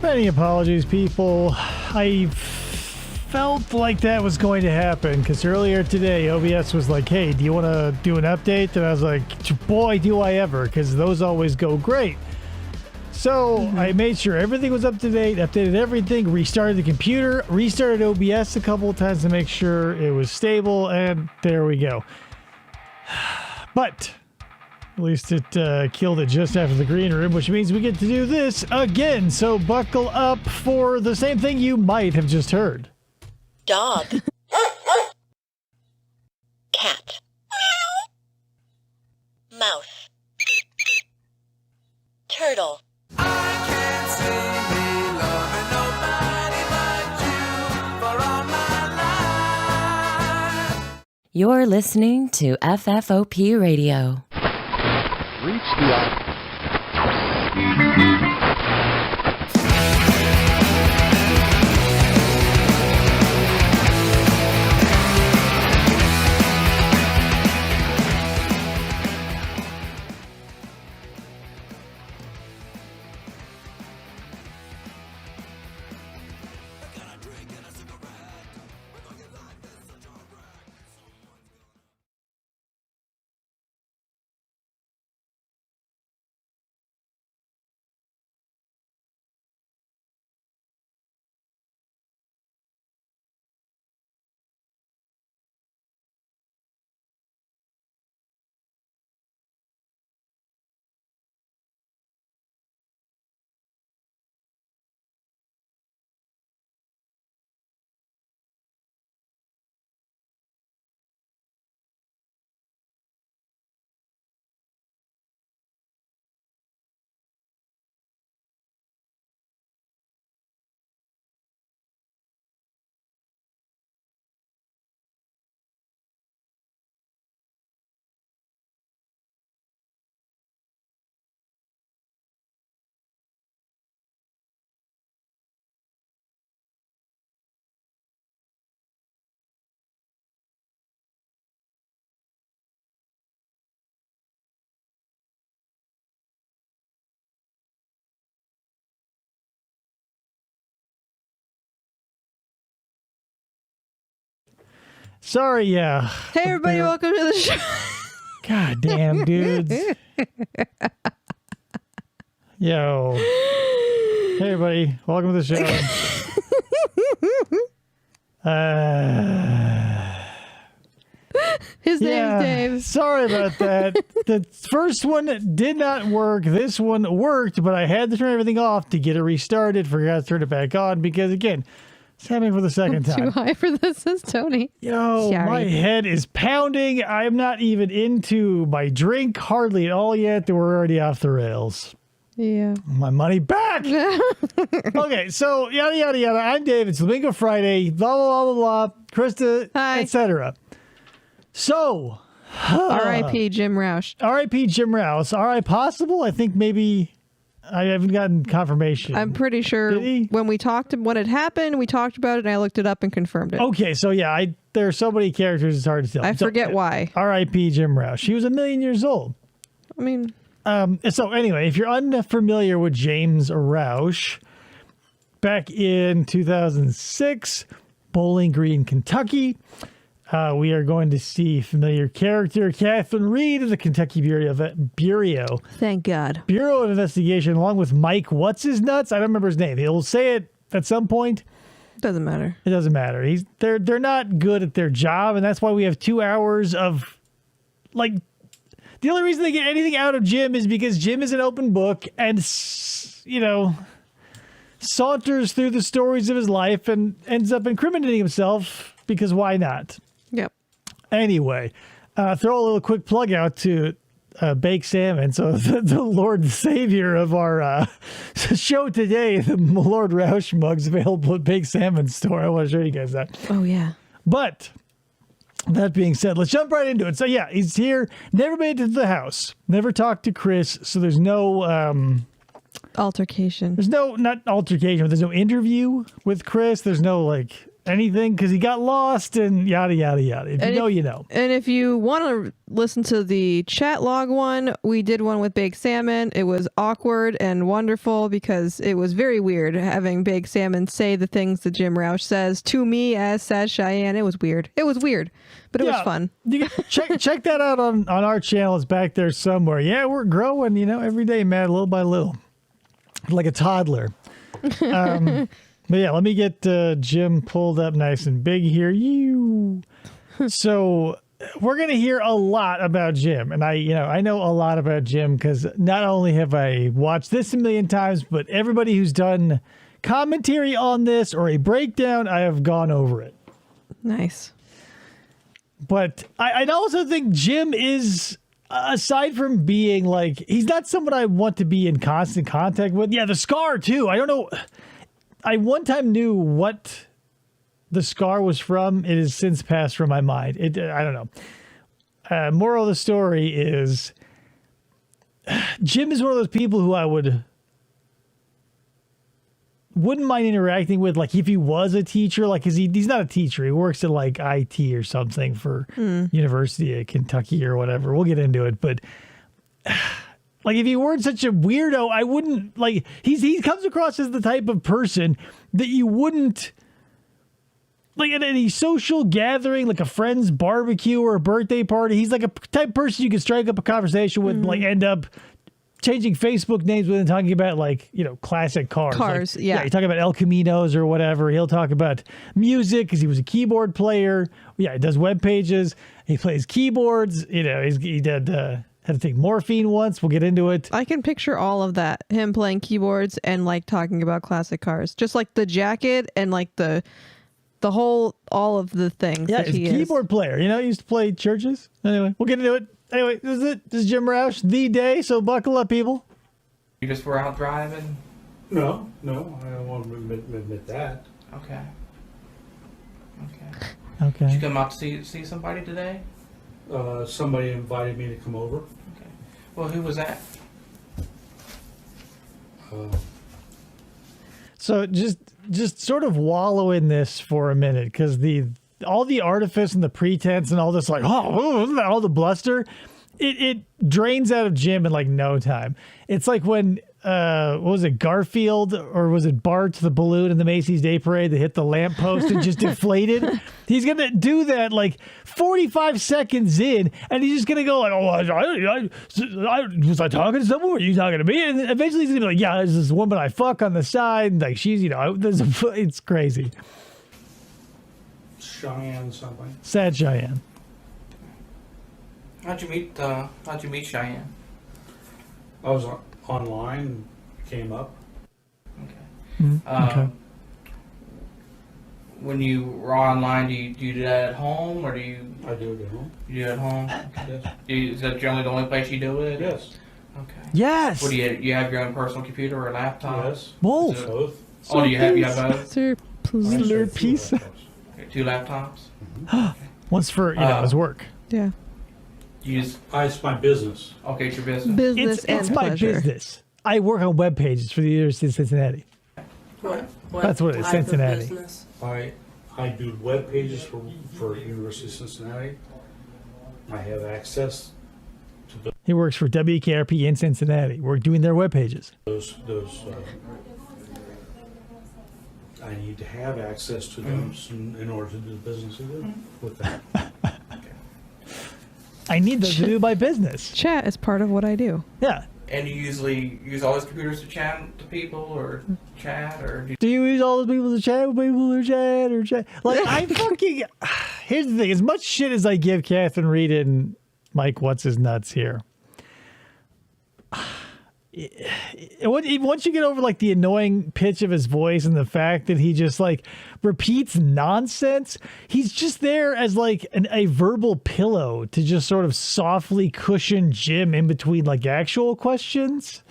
Many apologies, people. I felt like that was going to happen because earlier today, OBS was like, hey, do you want to do an update? And I was like, boy, do I ever, because those always go great. So I made sure everything was up to date, updated everything, restarted the computer, restarted OBS a couple of times to make sure it was stable, and there we go. But at least it killed it just after the green room, which means we get to do this again. So buckle up for the same thing you might have just heard. Dog. Cat. Mouse. Turtle. I can't see me loving nobody but you for all my life. You're listening to FFOP Radio. Reach the Sorry, yeah. Hey, everybody, welcome to the show. God damn, dudes. Yo. Hey, everybody, welcome to the show. His name's Dave. Sorry about that. The first one did not work. This one worked, but I had to turn everything off to get it restarted. Forgot to turn it back on because, again, it's happening for the second time. Too high for this, says Tony. Yo, Sorry. my head is pounding. I'm not even into my drink hardly at all yet. We're already off the rails. Yeah. My money back. Okay, so yada, yada, yada. I'm Dave. It's Flamingo Friday. Blah, blah, blah, blah, blah. Krista, Hi. etc. So. R.I.P. Jim Rauch. R.I.P. Jim Rauch. R.I. possible? I think maybe. I haven't gotten confirmation. I'm pretty sure Did he? when it happened, we talked about it, and I looked it up and confirmed it. Okay, so yeah, there are so many characters, it's hard to tell. I forget why. R.I.P. Jim Rauch. He was 1,000,000 years old. I mean, So anyway, if you're unfamiliar with James Rauch, back in 2006, Bowling Green, Kentucky, we are going to see familiar character Catherine Reed of the Kentucky Bureau thank God. Bureau of Investigation, along with Mike What's-His-Nuts. I don't remember his name. He'll say it at some point. Doesn't matter. It doesn't matter. They're not good at their job, and that's why we have 2 hours of, like, the only reason they get anything out of Jim is because Jim is an open book and, you know, saunters through the stories of his life and ends up incriminating himself because why not? Yep. Anyway, throw a little quick plug out to Baked Salmon. So the Lord and Savior of our show today, the Lord Rauch mug's available at Baked Salmon store. I want to show you guys that. Oh, yeah. But that being said, let's jump right into it. So yeah, he's here. Never made it to the house. Never talked to Chris. So there's no Altercation. there's no, not altercation, but there's no interview with Chris. There's no like anything because he got lost and yada, yada, yada. If you know, you know. And if you want to listen to the chat log one, we did one with Baked Salmon. It was awkward and wonderful because it was very weird having Baked Salmon say the things that Jim Rauch says to me as says Cheyenne. It was weird. It was weird, but it was fun. You can check that out on our channel. It's back there somewhere. Yeah, we're growing, every day, man, little by little. Like a toddler. But yeah, let me get Jim pulled up nice and big here. So we're going to hear a lot about Jim. And I know a lot about Jim because not only have I watched this a million times, but everybody who's done commentary on this or a breakdown, I have gone over it. Nice. But I also think Jim is, aside from being like, he's not someone I want to be in constant contact with. Yeah, the scar too. I don't know. I one time knew what the scar was from. It has since passed from my mind. I don't know. Moral of the story is Jim is one of those people who I wouldn't mind interacting with, like if he was a teacher, like he's not a teacher. He works at like IT or something for University of Kentucky or whatever. We'll get into it, but like if he weren't such a weirdo, I wouldn't like. He comes across as the type of person that you wouldn't like at any social gathering, like a friend's barbecue or a birthday party. He's like a type of person you could strike up a conversation with, like end up changing Facebook names with and talking about like, classic cars. Cars, like, yeah. You talk about El Caminos or whatever. He'll talk about music because he was a keyboard player. Yeah, he does web pages. He plays keyboards. He did had to take morphine once. We'll get into it. I can picture all of that. Him playing keyboards and like talking about classic cars. Just like the jacket and like the whole, all of the things that he he's a keyboard is. player. He used to play churches. Anyway, we'll get into it. Anyway, this is it. This is Jim Rauch, the day, so buckle up, people. You just were out driving? No, I don't want to admit that. Okay. Okay. Did you come out to see somebody today? Somebody invited me to come over. Okay. Well, who was that? So just sort of wallow in this for a minute, because all the artifice and the pretense and all this like, all the bluster, it drains out of Jim in like no time. It's like when, what was it, Garfield, or was it Bart the balloon in the Macy's Day Parade that hit the lamppost and just deflated? He's going to do that like 45 seconds in, and he's just going to go like, was I talking to someone? Were you talking to me? And eventually he's going to be like, yeah, there's this woman I fuck on the side. Like she's, it's crazy. Cheyenne something. Sad Cheyenne. How'd you meet Cheyenne? I was online and came up. Okay. Okay. When you were online, do you do that at home, or do you? I do it at home. You do it at home? Yes. Is that generally the only place you do it? Yes. Okay. Yes. What do you have your own personal computer or laptop? Yes. Both. Is it- Both. Oh, do you have both? Sir, please. I Little have piece. two laptops. Okay, 2 laptops. Once for his work. Yeah. You just It's my business. okay. It's your business. Business and It's my pleasure. business. I work on web pages for the University of Cincinnati. What That's what it is, type of Cincinnati. business? I do web pages for University of Cincinnati. I have access to He works for WKRP in Cincinnati. We're doing their web pages. those. I need to have access to them in order to do the business I do with them. I need those to do my business. Chat is part of what I do. Yeah. And you usually use all those computers to chat to people, or chat, or Do you use all those people to chat with people or chat? Like, I fucking... Here's the thing. As much shit as I give Catherine Reed and Mike What's-His-Nuts here, once you get over like the annoying pitch of his voice and the fact that he just like repeats nonsense, he's just there as like a verbal pillow to just sort of softly cushion Jim in between like actual questions.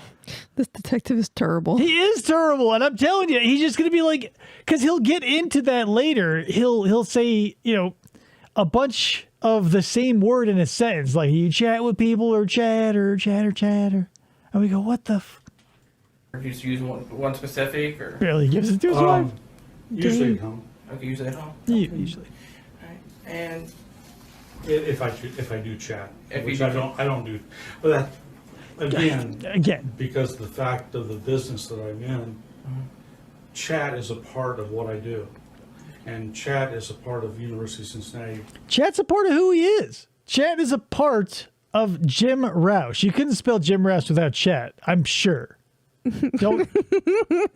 This detective is terrible. He is terrible, and I'm telling you, he's just gonna be like, because he'll get into that later. He'll say, a bunch of the same word in a sentence, like you chat with people or chatter, and we go, what the? or you just use one specific, or Barely gives it to his wife. Usually at home. Okay, usually at home. Usually. All right. And If I do chat, If which you I do- don't do, but that, Again, because the fact of the business that I'm in, chat is a part of what I do, and chat is a part of University of Cincinnati. Chat's a part of who he is. Chat is a part of Jim Rauch. You couldn't spell Jim Rauch without chat, I'm sure. Don't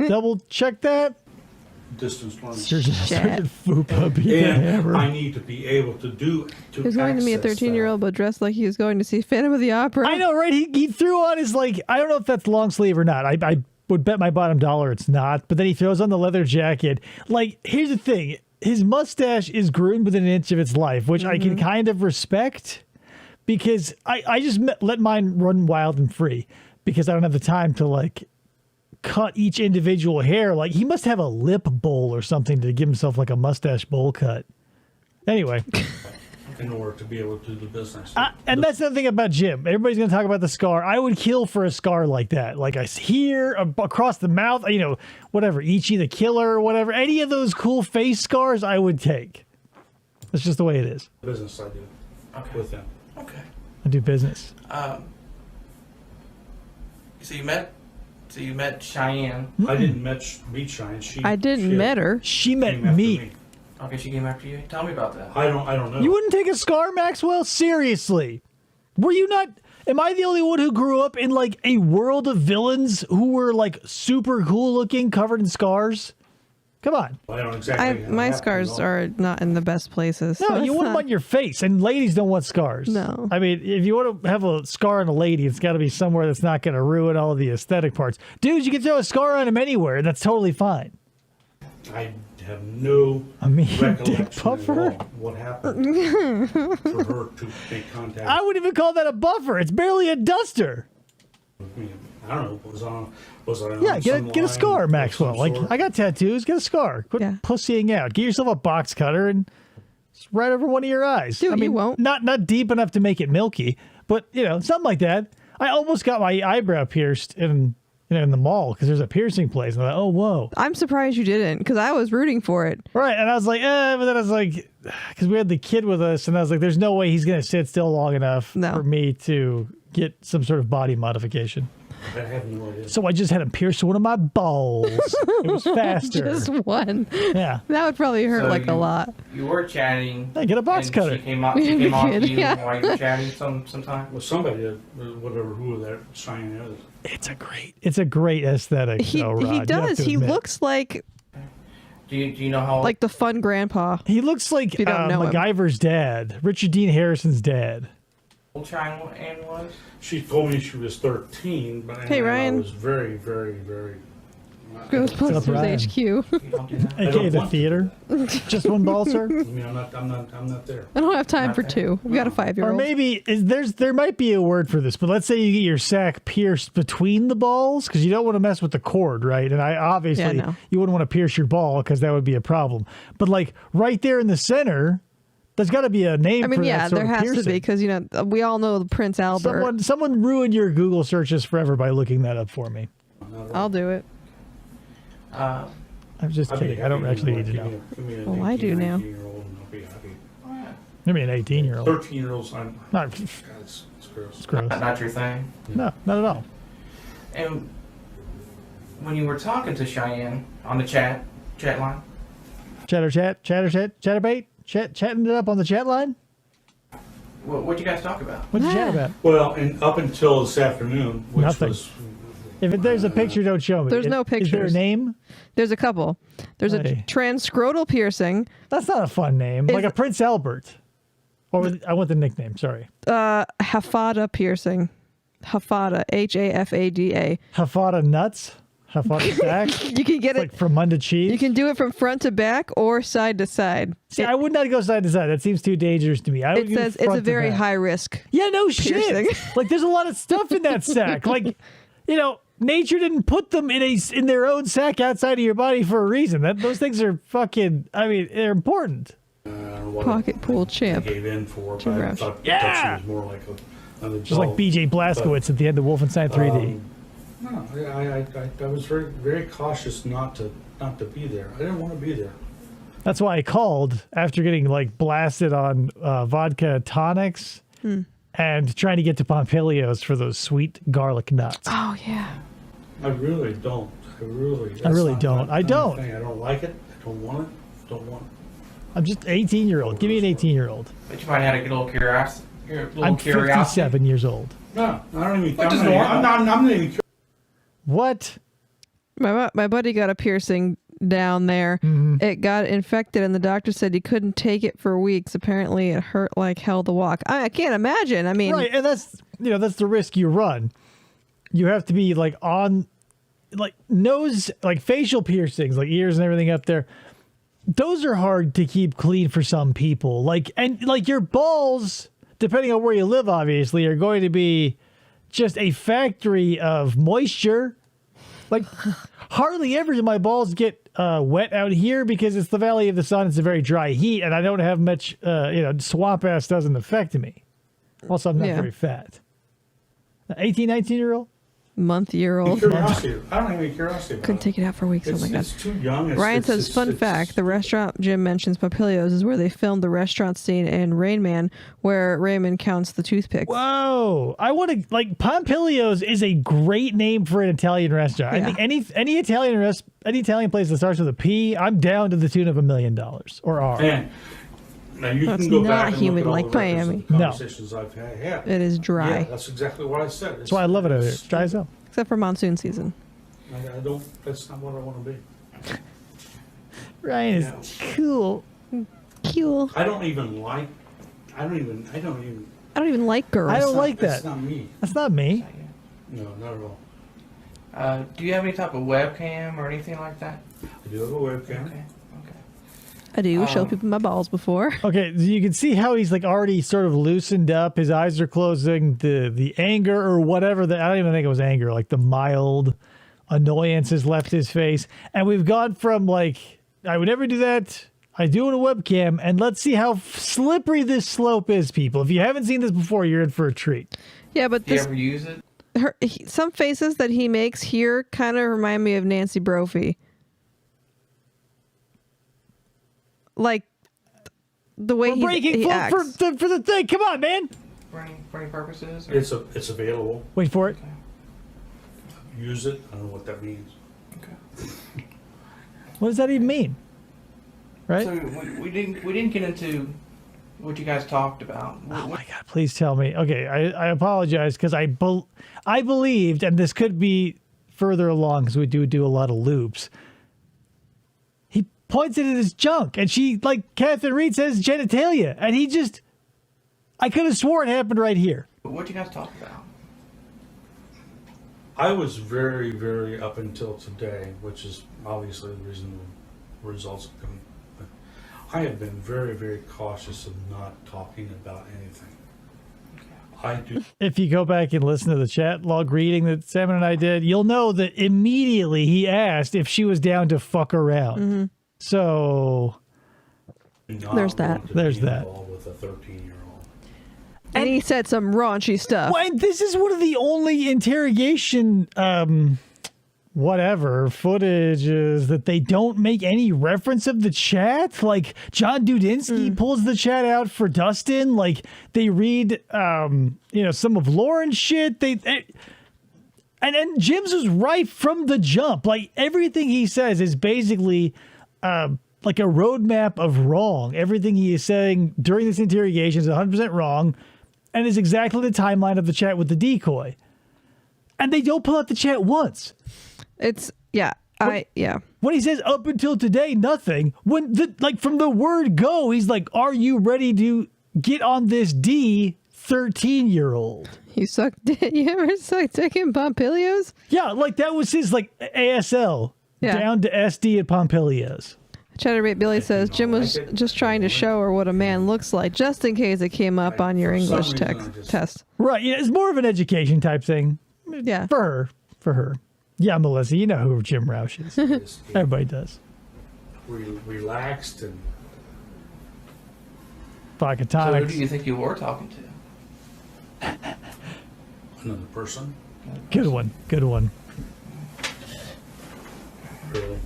double check that. Distance learning. Sergeant FFOP beat the And hammer. I need to be able to He was going to meet a access 13-year-old, but dressed like he was going to see Phantom of the Opera. I know, right? He threw on his, like, I don't know if that's long sleeve or not. I would bet my bottom dollar it's not. But then he throws on the leather jacket. Like, here's the thing. His mustache is groomed within an inch of its life, which I can kind of respect because I just let mine run wild and free because I don't have the time to, like, cut each individual hair. Like, he must have a lip bowl or something to give himself, like, a mustache bowl cut. Anyway. in order to be able to do the business. And that's the thing about Jim. Everybody's going to talk about the scar. I would kill for a scar like that. Like I here, across the mouth, you know, whatever, Ichi the Killer or whatever. Any of those cool face scars, I would take. That's just the way it is. Business I do with them. Okay. I do business. So you met Cheyenne. I didn't meet Cheyenne. I didn't met her. She met came after me. Okay, she came after you. Tell me about that. I don't know. You wouldn't take a scar, Maxwell? Seriously. Were you not... Am I the only one who grew up in, like, a world of villains who were, like, super cool looking, covered in scars? Come on. I don't exactly. My scars are not in the best places. No, so you it's want them not- on your face, and ladies don't want scars. No. I mean, if you want to have a scar on a lady, it's got to be somewhere that's not going to ruin all the aesthetic parts. Dudes, you can throw a scar on them anywhere, and that's totally fine. I have no recollection dick at puffer? all what happened for her to make contact. I wouldn't even call that a buffer. It's barely a duster. with me. I don't know. Was I on Yeah, some get a line scar, of Maxwell. some Like, sort? I got tattoos. Get a scar. Quit Yeah. pussying out. Get yourself a box cutter and it's right over one of your eyes. Dude, I mean, you won't. Not deep enough to make it milky, but, you know, something like that. I almost got my eyebrow pierced in the mall because there's a piercing place. And I thought, oh, whoa. I'm surprised you didn't, because I was rooting for it. Right. And I was like, but then I was like, because we had the kid with us, and I was like, there's no way he's going to sit still long enough for me to get some sort of body modification. I have no idea. So I just had him pierce one of my balls. It was faster. Just one. Yeah. That would probably hurt So like a you- lot. You were chatting. Hey, get a box and cutter. She came on to you Yeah. while you were chatting sometime. Well, somebody did, whatever, who that Cheyenne is. It's a great aesthetic. He though, Rod. he You have does. to He admit. looks like Do you know how? the fun grandpa. He looks like you don't know him. MacGyver's dad, Richard Dean Harrison's dad. old Cheyenne was? She told me she was 13, but Hey, I Ryan. was very, very, very. Ryan? Ghostbusters HQ. You don't do that. AKA the theater. Just one ball, sir. I mean, I'm not there. I don't have time Not for bad. two. We've got a 5-year-old. Or maybe there might be a word for this, but let's say you get your sack pierced between the balls because you don't want to mess with the cord, right? And I obviously Yeah, no. you wouldn't want to pierce your ball because that would be a problem. But like right there in the center, there's got to be a name. I mean, for yeah, that sort there of has to piercing. be, because we all know Prince Albert. Someone ruined your Google searches forever by looking that up for me. I'll do it. I'm just I'd be kidding. I don't happy, actually you need to give know. me a- give me an Well, I 18, do now. 19-year-old and I'll be happy. Maybe an 18-year-old. 13-year-olds, I'm. Not, God, it's gross. it's gross. Not your thing. No, not at all. And when you were talking to Cheyenne on the chat line, Chatterbait, chatting it up on the chat line. what'd you guys talk about? What'd you chat about? Well, and up until this afternoon, which Nothing. was. If there's a picture, don't show me. There's no Is there a pictures. name? There's a couple. There's a Hey. transscrotal piercing, That's not a fun name. Is- Like a Prince Albert. Or I want the nickname. Sorry. Hafada piercing. Hafada, Hafada. Hafada nuts. Hafada sack. You can get Like it. from Munda cheese. You can do it from front to back or side to side. See, I would not go side to side. That seems too dangerous to me. I would It go says it's front a to very back. high risk. Yeah, no piercing. shit. Like there's a lot of stuff in that sack. Like, you know, nature didn't put them in their own sack outside of your body for a reason. Those things are fucking. I mean, they're important. What Pocket pool I champ. gave in for, Jim but I Rauch. thought Yeah. she was more like an adult. Just like B.J. Blazkowicz at the end of Wolfenstein 3D. No, I was very, very cautious not to be there. I didn't want to be there. That's why I called after getting like blasted on vodka tonics and trying to get to Pompilios for those sweet garlic nuts. Oh yeah. I really don't. I really don't. I don't. I don't like it. I don't want it. Don't want it. I'm just 18-year-old. Give me an 18-year-old. But you might have had a little curiosity. I'm 57 years old. No, I don't even. Which is I'm not even curious. What? My buddy got a piercing down there. It got infected, and the doctor said he couldn't take it for weeks. Apparently, it hurt like hell to walk. I can't imagine. I mean, Right, and that's the risk you run. You have to be like on, like nose, like facial piercings, like ears and everything up there. Those are hard to keep clean for some people. Like your balls, depending on where you live, obviously, are going to be just a factory of moisture. Like hardly ever do my balls get wet out here because it's the Valley of the Sun. It's a very dry heat, and I don't have much. Swamp ass doesn't affect me. Also, I'm not very fat. 18, 19-year-old. month-year-old. Curiosity. I don't have any curiosity about Couldn't take it out for weeks. Oh my god. It's too young. Ryan says, fun fact, the restaurant Jim mentions, Pompilios, is where they filmed the restaurant scene in Rain Man, where Raymond counts the toothpicks. Whoa. I want to, like, Pompilios is a great name for an Italian restaurant. Yeah. I think any Italian place that starts with a P, I'm down to the tune of $1 million or R. And now you That's can go not back and humid look at all like the records Miami. of the conversations I've had. Yeah. It is dry. Yeah, that's exactly what I said. That's why I love it over here. It's dry as hell. Except for monsoon season. I don't, that's not what I want to be. Ryan is cool. Cool. I don't even like Girls. I don't like That's that. not me. That's not me. No, not at all. Do you have any type of webcam or anything like that? I do have a webcam. Okay. I do show people my balls before. Okay, you can see how he's like already sort of loosened up. His eyes are closing. The anger or whatever, I don't even think it was anger, like the mild annoyance has left his face. And we've gone from like, I would never do that. I do it a webcam. And let's see how slippery this slope is, people. If you haven't seen this before, you're in for a treat. Yeah, but Do you this, ever use it? some faces that he makes here kind of remind me of Nancy Brophy. Like the way We're breaking he for acts. the thing. Come on, man. For any purposes? Or? It's available. Wait for it. Use it. I don't know what that means. Okay. What does that even mean? Right? So we didn't get into what you guys talked about. Oh my God, please tell me. Okay, I apologize because I believed, and this could be further along because we do a lot of loops. He points it at his junk, and she, like Catherine Reed says, genitalia, and he just, I could have swore it happened right here. What you guys talked about? I was very, very up until today, which is obviously the reason the results have come. But I have been very, very cautious of not talking about anything. I do. If you go back and listen to the chat log reading that Salmon and I did, you'll know that immediately he asked if she was down to fuck around. Mm-hmm. So There's that. There's that. With a 13-year-old. And he said some raunchy stuff. Well, and this is one of the only interrogation, footages that they don't make any reference of the chat. Like John Dudinsky pulls the chat out for Dustin. Like they read, some of Lauren's shit. And Jim's was right from the jump. Like everything he says is basically, like a roadmap of wrong. Everything he is saying during this interrogation is 100% wrong. And is exactly the timeline of the chat with the decoy. And they don't pull out the chat once. When he says up until today, nothing. When from the word go, he's like, are you ready to get on this D, 13-year-old? You ever sucked dick in Pompilios? Yeah, like that was his like ASL. Yeah. Down to SD at Pompilios. Chatterbait Billy says Jim was just trying to show her what a man looks like, just in case it came up on your English test. Right, yeah, it's more of an education type thing. Yeah. For her. Yeah, Melissa, you know who Jim Rauch is. Everybody does. Relaxed and Vodka So who tonics. do you think you were talking to? another person. Good one. Really,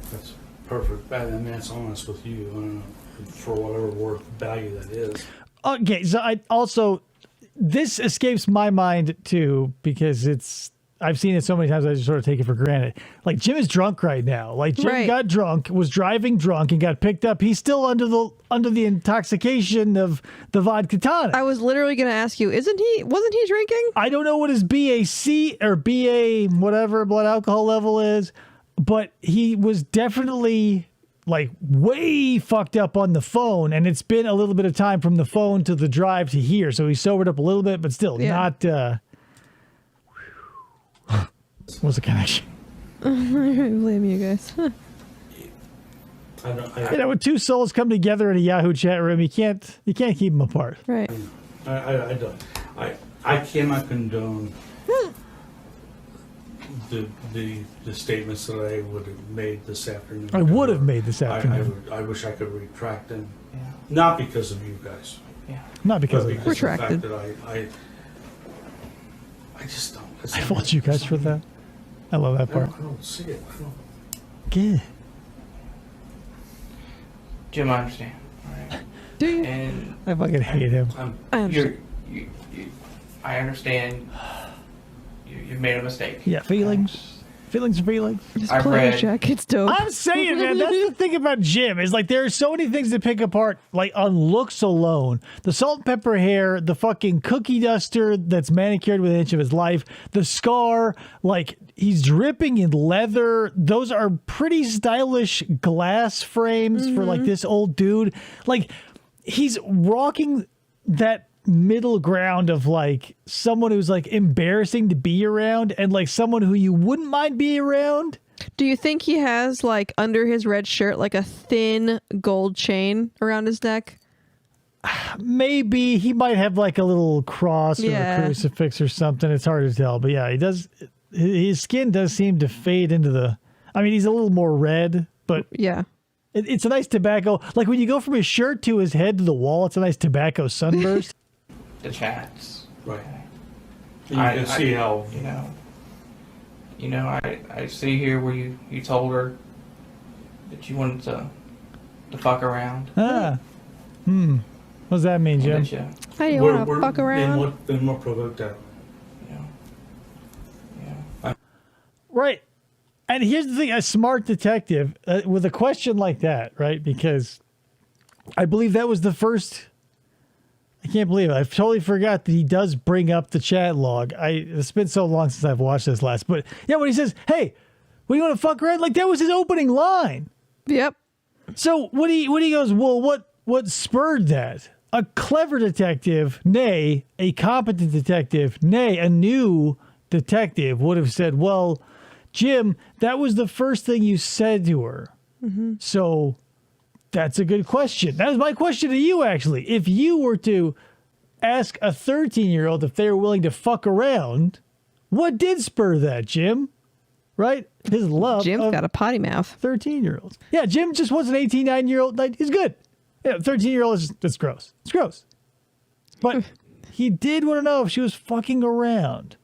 perfect. And that's honest with you, for whatever value that is. Okay, so I also, this escapes my mind too, because I've seen it so many times I just sort of take it for granted. Like, Jim is drunk right now. Like, Jim got drunk, was driving drunk, and got picked up. He's still under the intoxication of the vodka tonic. I was literally going to ask you, wasn't he drinking? I don't know what his BAC or BA whatever blood alcohol level is, but he was definitely like way fucked up on the phone, and it's been a little bit of time from the phone to the drive to here, so he sobered up a little bit, but still not. What's the connection? I blame you guys. When two souls come together in a Yahoo chat room, you can't keep them apart. Right. I don't. I cannot condone the statements that I would have made this afternoon. I would have made this afternoon. I wish I could retract them. Yeah. Not because of you guys. Yeah. Not because But of because of the fact Retracted. that I just don't. I fault you guys for that. I love that part. I don't see it. I don't. Good. Jim, I understand. All right. Do you? And I fucking hate him. I understand. I understand. You made a mistake. Yeah, feelings. Feelings are feelings. His I've player read- jacket's dope. I'm saying, man, that's the thing about Jim is like there are so many things to pick apart, like on looks alone. The salt and pepper hair, the fucking cookie duster that's manicured with an inch of his life, the scar, like he's dripping in leather. Those are pretty stylish glass frames for like this old dude. Like he's rocking that middle ground of like someone who's like embarrassing to be around and like someone who you wouldn't mind being around. Do you think he has like under his red shirt like a thin gold chain around his neck? Maybe he might have like a little cross or a crucifix or something. It's hard to tell, but yeah, he does. His skin does seem to fade into the. I mean, he's a little more red, but yeah, it's a nice tobacco. Like when you go from his shirt to his head to the wall, it's a nice tobacco sunburst. The chats. Right. You can see how. I see here where you told her that you wanted to fuck around. What does that mean, Jim? And that you, how do you want to fuck around? Then what provoked that? Right. And here's the thing, a smart detective with a question like that, right? Because I believe that was the first. I can't believe it. I totally forgot that he does bring up the chat log. It's been so long since I've watched this last. But yeah, when he says, hey, what do you want to fuck around? Like that was his opening line. Yep. So when he goes, well, what spurred that? A clever detective, nay, a competent detective, nay, a new detective would have said, well, Jim, that was the first thing you said to her. So that's a good question. That was my question to you, actually. If you were to ask a 13-year-old if they were willing to fuck around, what did spur that, Jim? Right? His love Jim's of got a potty mouth. 13-year-olds. Yeah, Jim just wants an 18, 19-year-old. Like, he's good. Yeah, 13-year-old is that's gross. It's gross. But he did want to know if she was fucking around.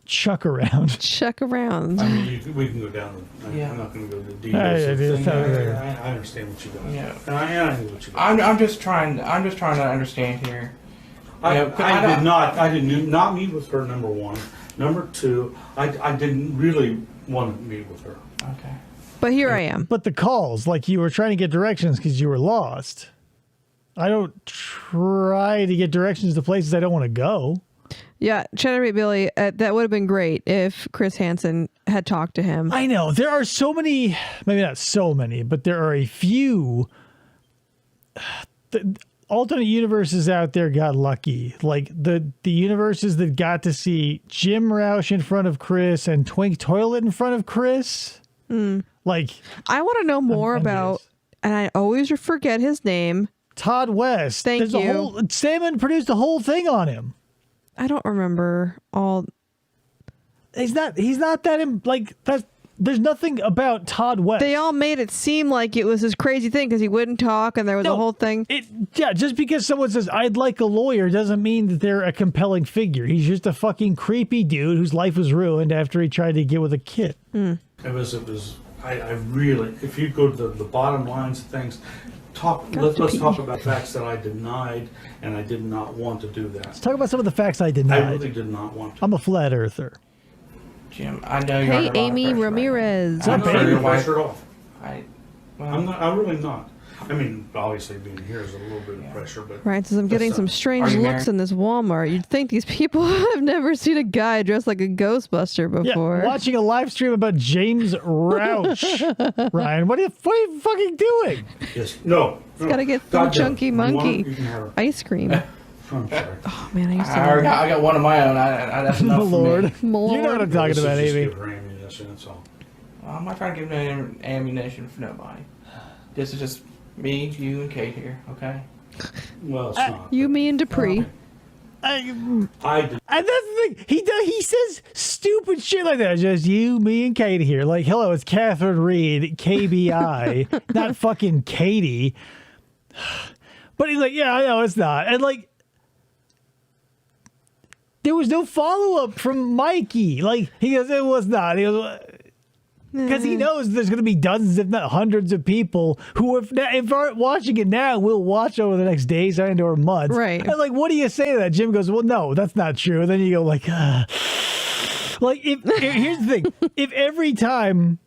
Chuck around. Chuck around. I mean, we can go down. I'm not going to go to the details. I understand what you got. Yeah. And I know what you got. I'm just trying to understand here. I did not meet with her, number one. Number two, I didn't really want to meet with her. Okay. But here I am. But the calls, like you were trying to get directions because you were lost. I don't try to get directions to places I don't want to go. Yeah, Chatterbait Billy, that would have been great if Chris Hansen had talked to him. I know. There are so many, maybe not so many, but there are a few alternate universes out there got lucky. Like the universes that got to see Jim Rauch in front of Chris and Twink Toilet in front of Chris. Like, I want to know more about, and I always forget his name. Todd West. Thank you. Salmon produced a whole thing on him. I don't remember all. He's not that like that. There's nothing about Todd West. They all made it seem like it was this crazy thing because he wouldn't talk and there was a whole thing. Just because someone says I'd like a lawyer doesn't mean that they're a compelling figure. He's just a fucking creepy dude whose life was ruined after he tried to get with a kid. It was I really, if you go to the bottom lines of things, let's talk about facts that I denied, and I did not want to do that. Let's talk about some of the facts I denied. I really did not want to. I'm a flat earther. Jim, I know you're Hey, under a lot of Amy pressure right Ramirez. now. I'm I'm not sure under your wife. pressure at all. Well, I'm really not. I mean, obviously being here is a little bit of pressure, but Right, so I'm getting that's some not- strange Are you looks married? in this Walmart. You'd think these people have never seen a guy dressed like a Ghostbuster before. Yeah, watching a live stream about James Rauch. Ryan, what are you fucking doing? Yes. No. Gotta get some God damn it. chunky You want monkey it, you can have it. ice cream. I'm sorry. Oh man, I used to I love got one of my own. That's enough Oh, for Lord. me. You know what I'm talking This is about, just Amy. give her ammunition, that's all. Well, I'm not trying to give no ammunition for nobody. This is just me, you, and Kate here, okay? Well, it's not. you, me, and Dupree. I did. And that's the thing. He says stupid shit like that. Just you, me, and Katie here. Like, hello, it's Catherine Reed, KBI, not fucking Katie. But he's like, yeah, I know it's not. And like, there was no follow up from Mikey. Like, he goes, it was not. He goes, because he knows there's going to be dozens, if not hundreds, of people who, if aren't watching it now, will watch over the next days and or months. Right. And like, what do you say to that? Jim goes, well, no, that's not true. And then you go like, like if here's the thing: if every time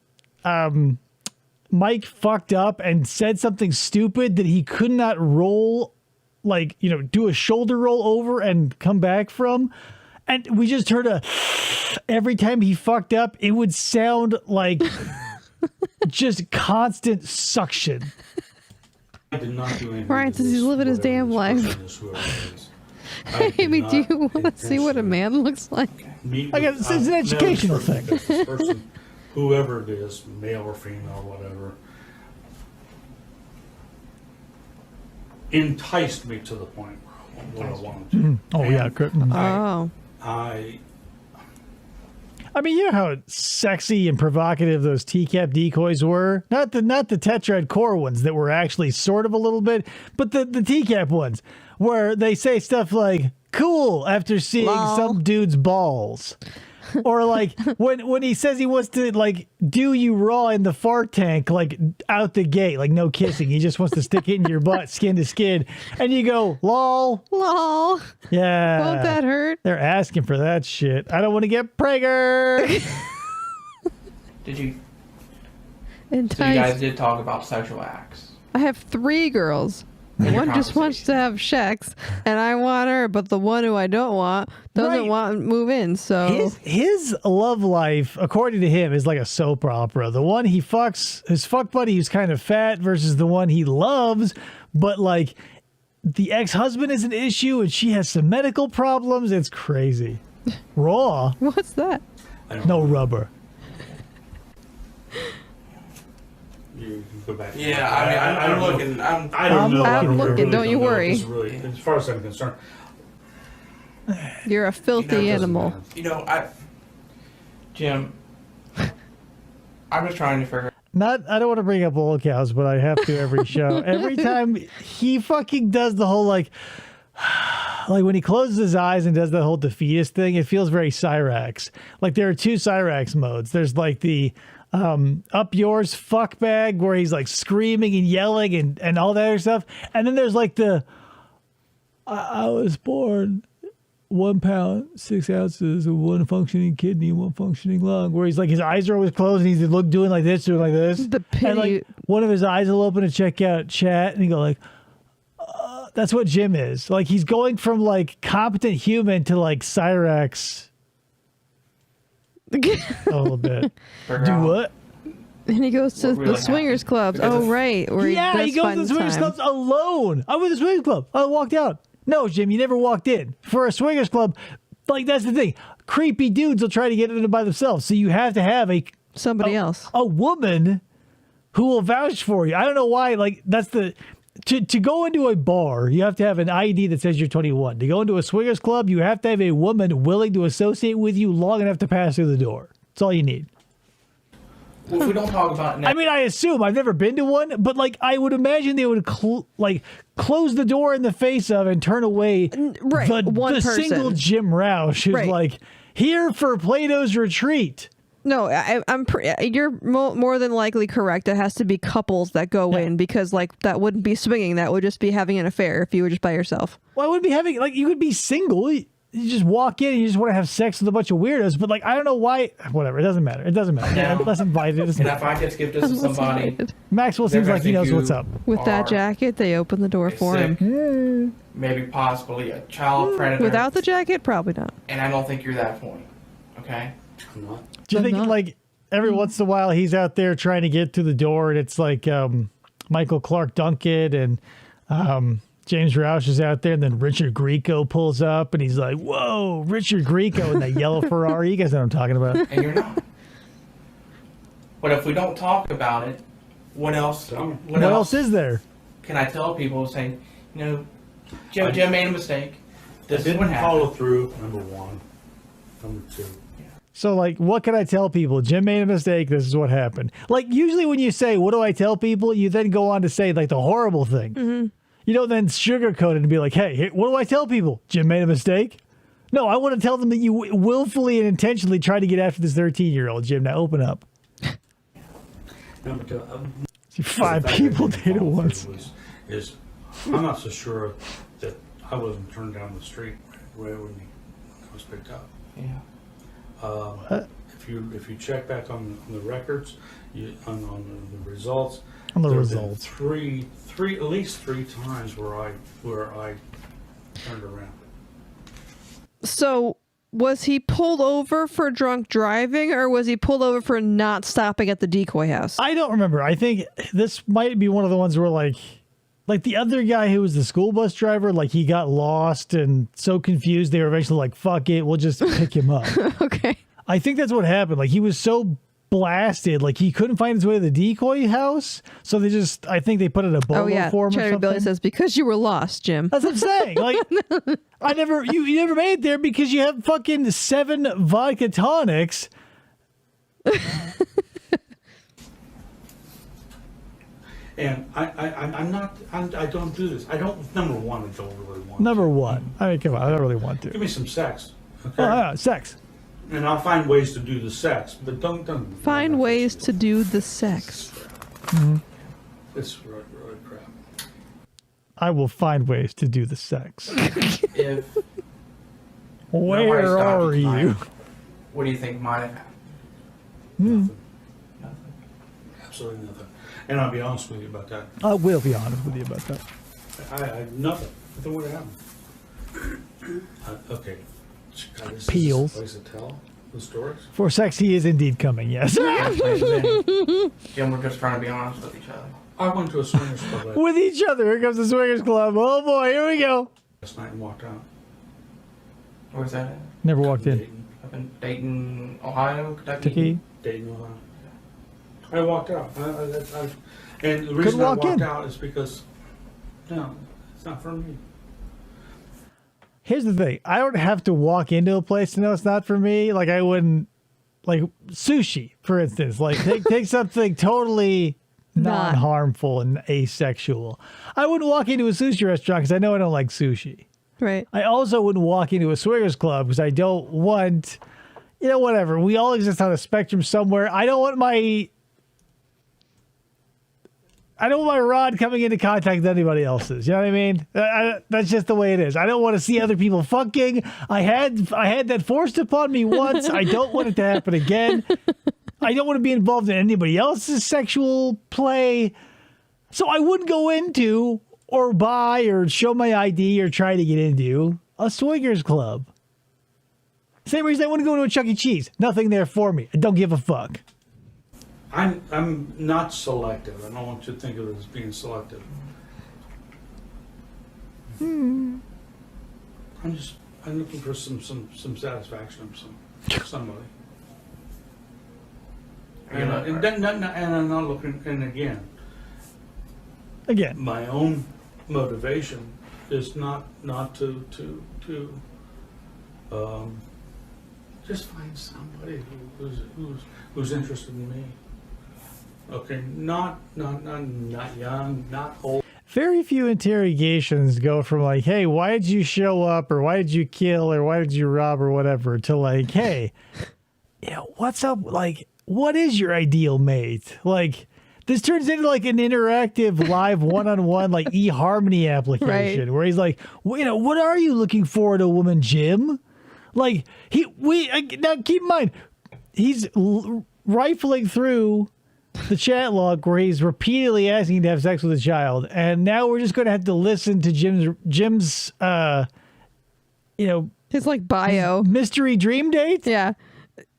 Mike fucked up and said something stupid that he could not roll, like, you know, do a shoulder roll over and come back from, and we just heard every time he fucked up, it would sound like just constant suction. I did not do anything. Ryan to says he's this, living his whatever damn this life. person is, whoever it is. I did Amy, do not you want to see what a intentionally man looks like? meet I guess with- it's an I've never educational certain thing. that this person, whoever it is, male or female, whatever, enticed me to the point where I wanted to. Oh yeah, And Oh. I mean, you know how sexy and provocative those TCAP decoys were? Not the tetrad core ones that were actually sort of a little bit, but the TCAP ones where they say stuff like "cool" after seeing Lol. some dude's balls. Or like when he says he wants to like do you raw in the fart tank, like out the gate, like no kissing. He just wants to stick it in your butt, skin to skin, and you go, lol. Lol. Yeah. Won't that hurt? They're asking for that shit. I don't want to get pregger. Did you? Enticed. So you guys did talk about sexual acts. I have 3 girls. In your One just wants to have sex, and I want her, but the one who I don't want doesn't Right. want to move in. So His love life, according to him, is like a soap opera. The one he fucks, his fuck buddy who's kind of fat, versus the one he loves, but like the ex-husband is an issue and she has some medical problems. It's crazy. Raw, what's that? I don't no know. rubber. You can go back. Yeah, I mean, I'm don't know. looking. I don't know. I'm I looking, really don't you know. worry. This is really, as far as I'm concerned, You're a filthy You know, it doesn't animal. matter. You know, Jim, I'm just trying to figure. I don't want to bring up old cows, but I have to every show. Every time he fucking does the whole like when he closes his eyes and does the whole defeatist thing, it feels very Cyrax. Like there are 2 Cyrax modes. There's like the up yours fuck bag where he's like screaming and yelling and all that other stuff. And then there's like the I was born 1 pound, 6 ounces of 1 functioning kidney, 1 functioning lung, where he's like, his eyes are always closed and he's doing like this. The pity. And like one of his eyes will open to check out chat and he go like, that's what Jim is. Like he's going from like competent human to like Cyrax a little bit. Figure Do out. what? And he goes to What really the swingers happened? clubs. Because Oh, if- right. Where Yeah, does he goes fun to the swingers time. clubs alone. I went to the swingers club. I walked out. No, Jim, you never walked in. For a swingers club, like that's the thing. Creepy dudes will try to get in by themselves. So you have to have Somebody else. a woman who will vouch for you. I don't know why. Like that's to go into a bar, you have to have an ID that says you're 21. To go into a swingers club, you have to have a woman willing to associate with you long enough to pass through the door. That's all you need. Well, if we don't talk about it now, I mean, I assume I've never been to one, but like I would imagine they would close the door in the face of and turn away right, the one person. single Jim Rauch who's Right. like here for Plato's retreat. No, you're more than likely correct. It has to be couples that go in because, like, that wouldn't be swinging. That would just be having an affair if you were just by yourself. Well, I would be having, like, you could be single. You just walk in and you just want to have sex with a bunch of weirdos. But, like, I don't know why. Whatever. It doesn't matter. It doesn't matter. Yeah. Less invited. And if I get gifted to somebody, Maxwell they're seems gonna like he think knows you what's up. With that are jacket, they open the door a for sick, him. maybe possibly a child predator. Without the jacket, probably not. And I don't think you're that point. Okay? I'm not. Do you I'm think, not. like, every once in a while he's out there trying to get to the door and it's like Michael Clark Duncan and James Rauch is out there and then Richard Grieco pulls up and he's like, whoa, Richard Grieco in that yellow Ferrari. You guys know what I'm talking about. And you're not. But if we don't talk about it, what else? What else is there? Can I tell people saying, you know, Jim made a mistake. This is what Didn't happened. follow through, number one. Number two. So, like, what can I tell people? Jim made a mistake. This is what happened. Like, usually when you say, what do I tell people? You then go on to say, like, the horrible thing. Mm-hmm. You don't then sugarcoat it and be like, hey, what do I tell people? Jim made a mistake? No, I want to tell them that you willfully and intentionally tried to get after this 13-year-old, Jim. Now open up. Number two. See, 5 the fact people that did it follow once. through is I'm not so sure that I wasn't turned down the street when I was picked up. Yeah. If you check back on the records, on the results, On the there have been results. at least three times where I turned around. So, was he pulled over for drunk driving or was he pulled over for not stopping at the decoy house? I don't remember. I think this might be one of the ones where, like the other guy who was the school bus driver, like, he got lost and so confused they were eventually like, fuck it, we'll just pick him up. Okay. I think that's what happened. Like, he was so blasted, like, he couldn't find his way to the decoy house, so I think they put in a bolo Oh, yeah. for him or Cherry something. Billy says, because you were lost, Jim. That's what I'm saying. Like, you never made it there because you have fucking 7 vodka tonics. And I don't do this. Number one, I don't really want Number to. one. I mean, come on, I don't really want Give to. me some sex. Okay? Oh, yeah, sex. And I'll find ways to do the sex, but don't Find ways to do the sex. It's really crap. I will find ways to do the sex. If Where nobody stopped are tonight, you? What do you think might have happened? Nothing. Nothing. Absolutely nothing. And I'll be honest with you about that. I will be honest with you about that. I nothing. Nothing would have happened. Okay. God, this Peels. Is a place to tell the stories. For sex, he is indeed coming, yes. Jim, we're just trying to be honest with each other. I went to a swingers club With each other. Here comes the Swingers Club. Oh, boy, here we go. last night and walked out. Where's that at? Never walked in. Dayton, Up in Dayton, Ohio, Kentucky? Tiki. Dayton, Ohio. I walked out. And the reason I walk walked in. out is because, no, it's not for me. Here's the thing. I don't have to walk into a place to know it's not for me. Like, I wouldn't, like, sushi, for instance. Like, take something totally Not. non-harmful and asexual. I wouldn't walk into a sushi restaurant because I know I don't like sushi. Right. I also wouldn't walk into a swingers club because I don't want, whatever. We all exist on a spectrum somewhere. I don't want my rod coming into contact with anybody else's. You know what I mean? That's just the way it is. I don't want to see other people fucking. I had that forced upon me once. I don't want it to happen again. I don't want to be involved in anybody else's sexual play. So I wouldn't go into or buy or show my ID or try to get into a swingers club. Same reason I wouldn't go to a Chuck E. Cheese. Nothing there for me. I don't give a fuck. I'm not selective. I don't want you to think of it as being selective. I'm looking for some satisfaction from somebody. And I'm not looking. And again, my own motivation is not to just find somebody who's interested in me. Okay, not young, not old. Very few interrogations go from like, hey, why did you show up, or why did you kill, or why did you rob, or whatever, to like, hey, what's up? Like, what is your ideal mate? Like, this turns into like an interactive live one-on-one like eHarmony application where he's like, what are you looking for in a woman, Jim? Like now keep in mind, he's rifling through the chat log where he's repeatedly asking to have sex with a child, and now we're just going to have to listen to Jim's his like bio mystery dream date. Yeah.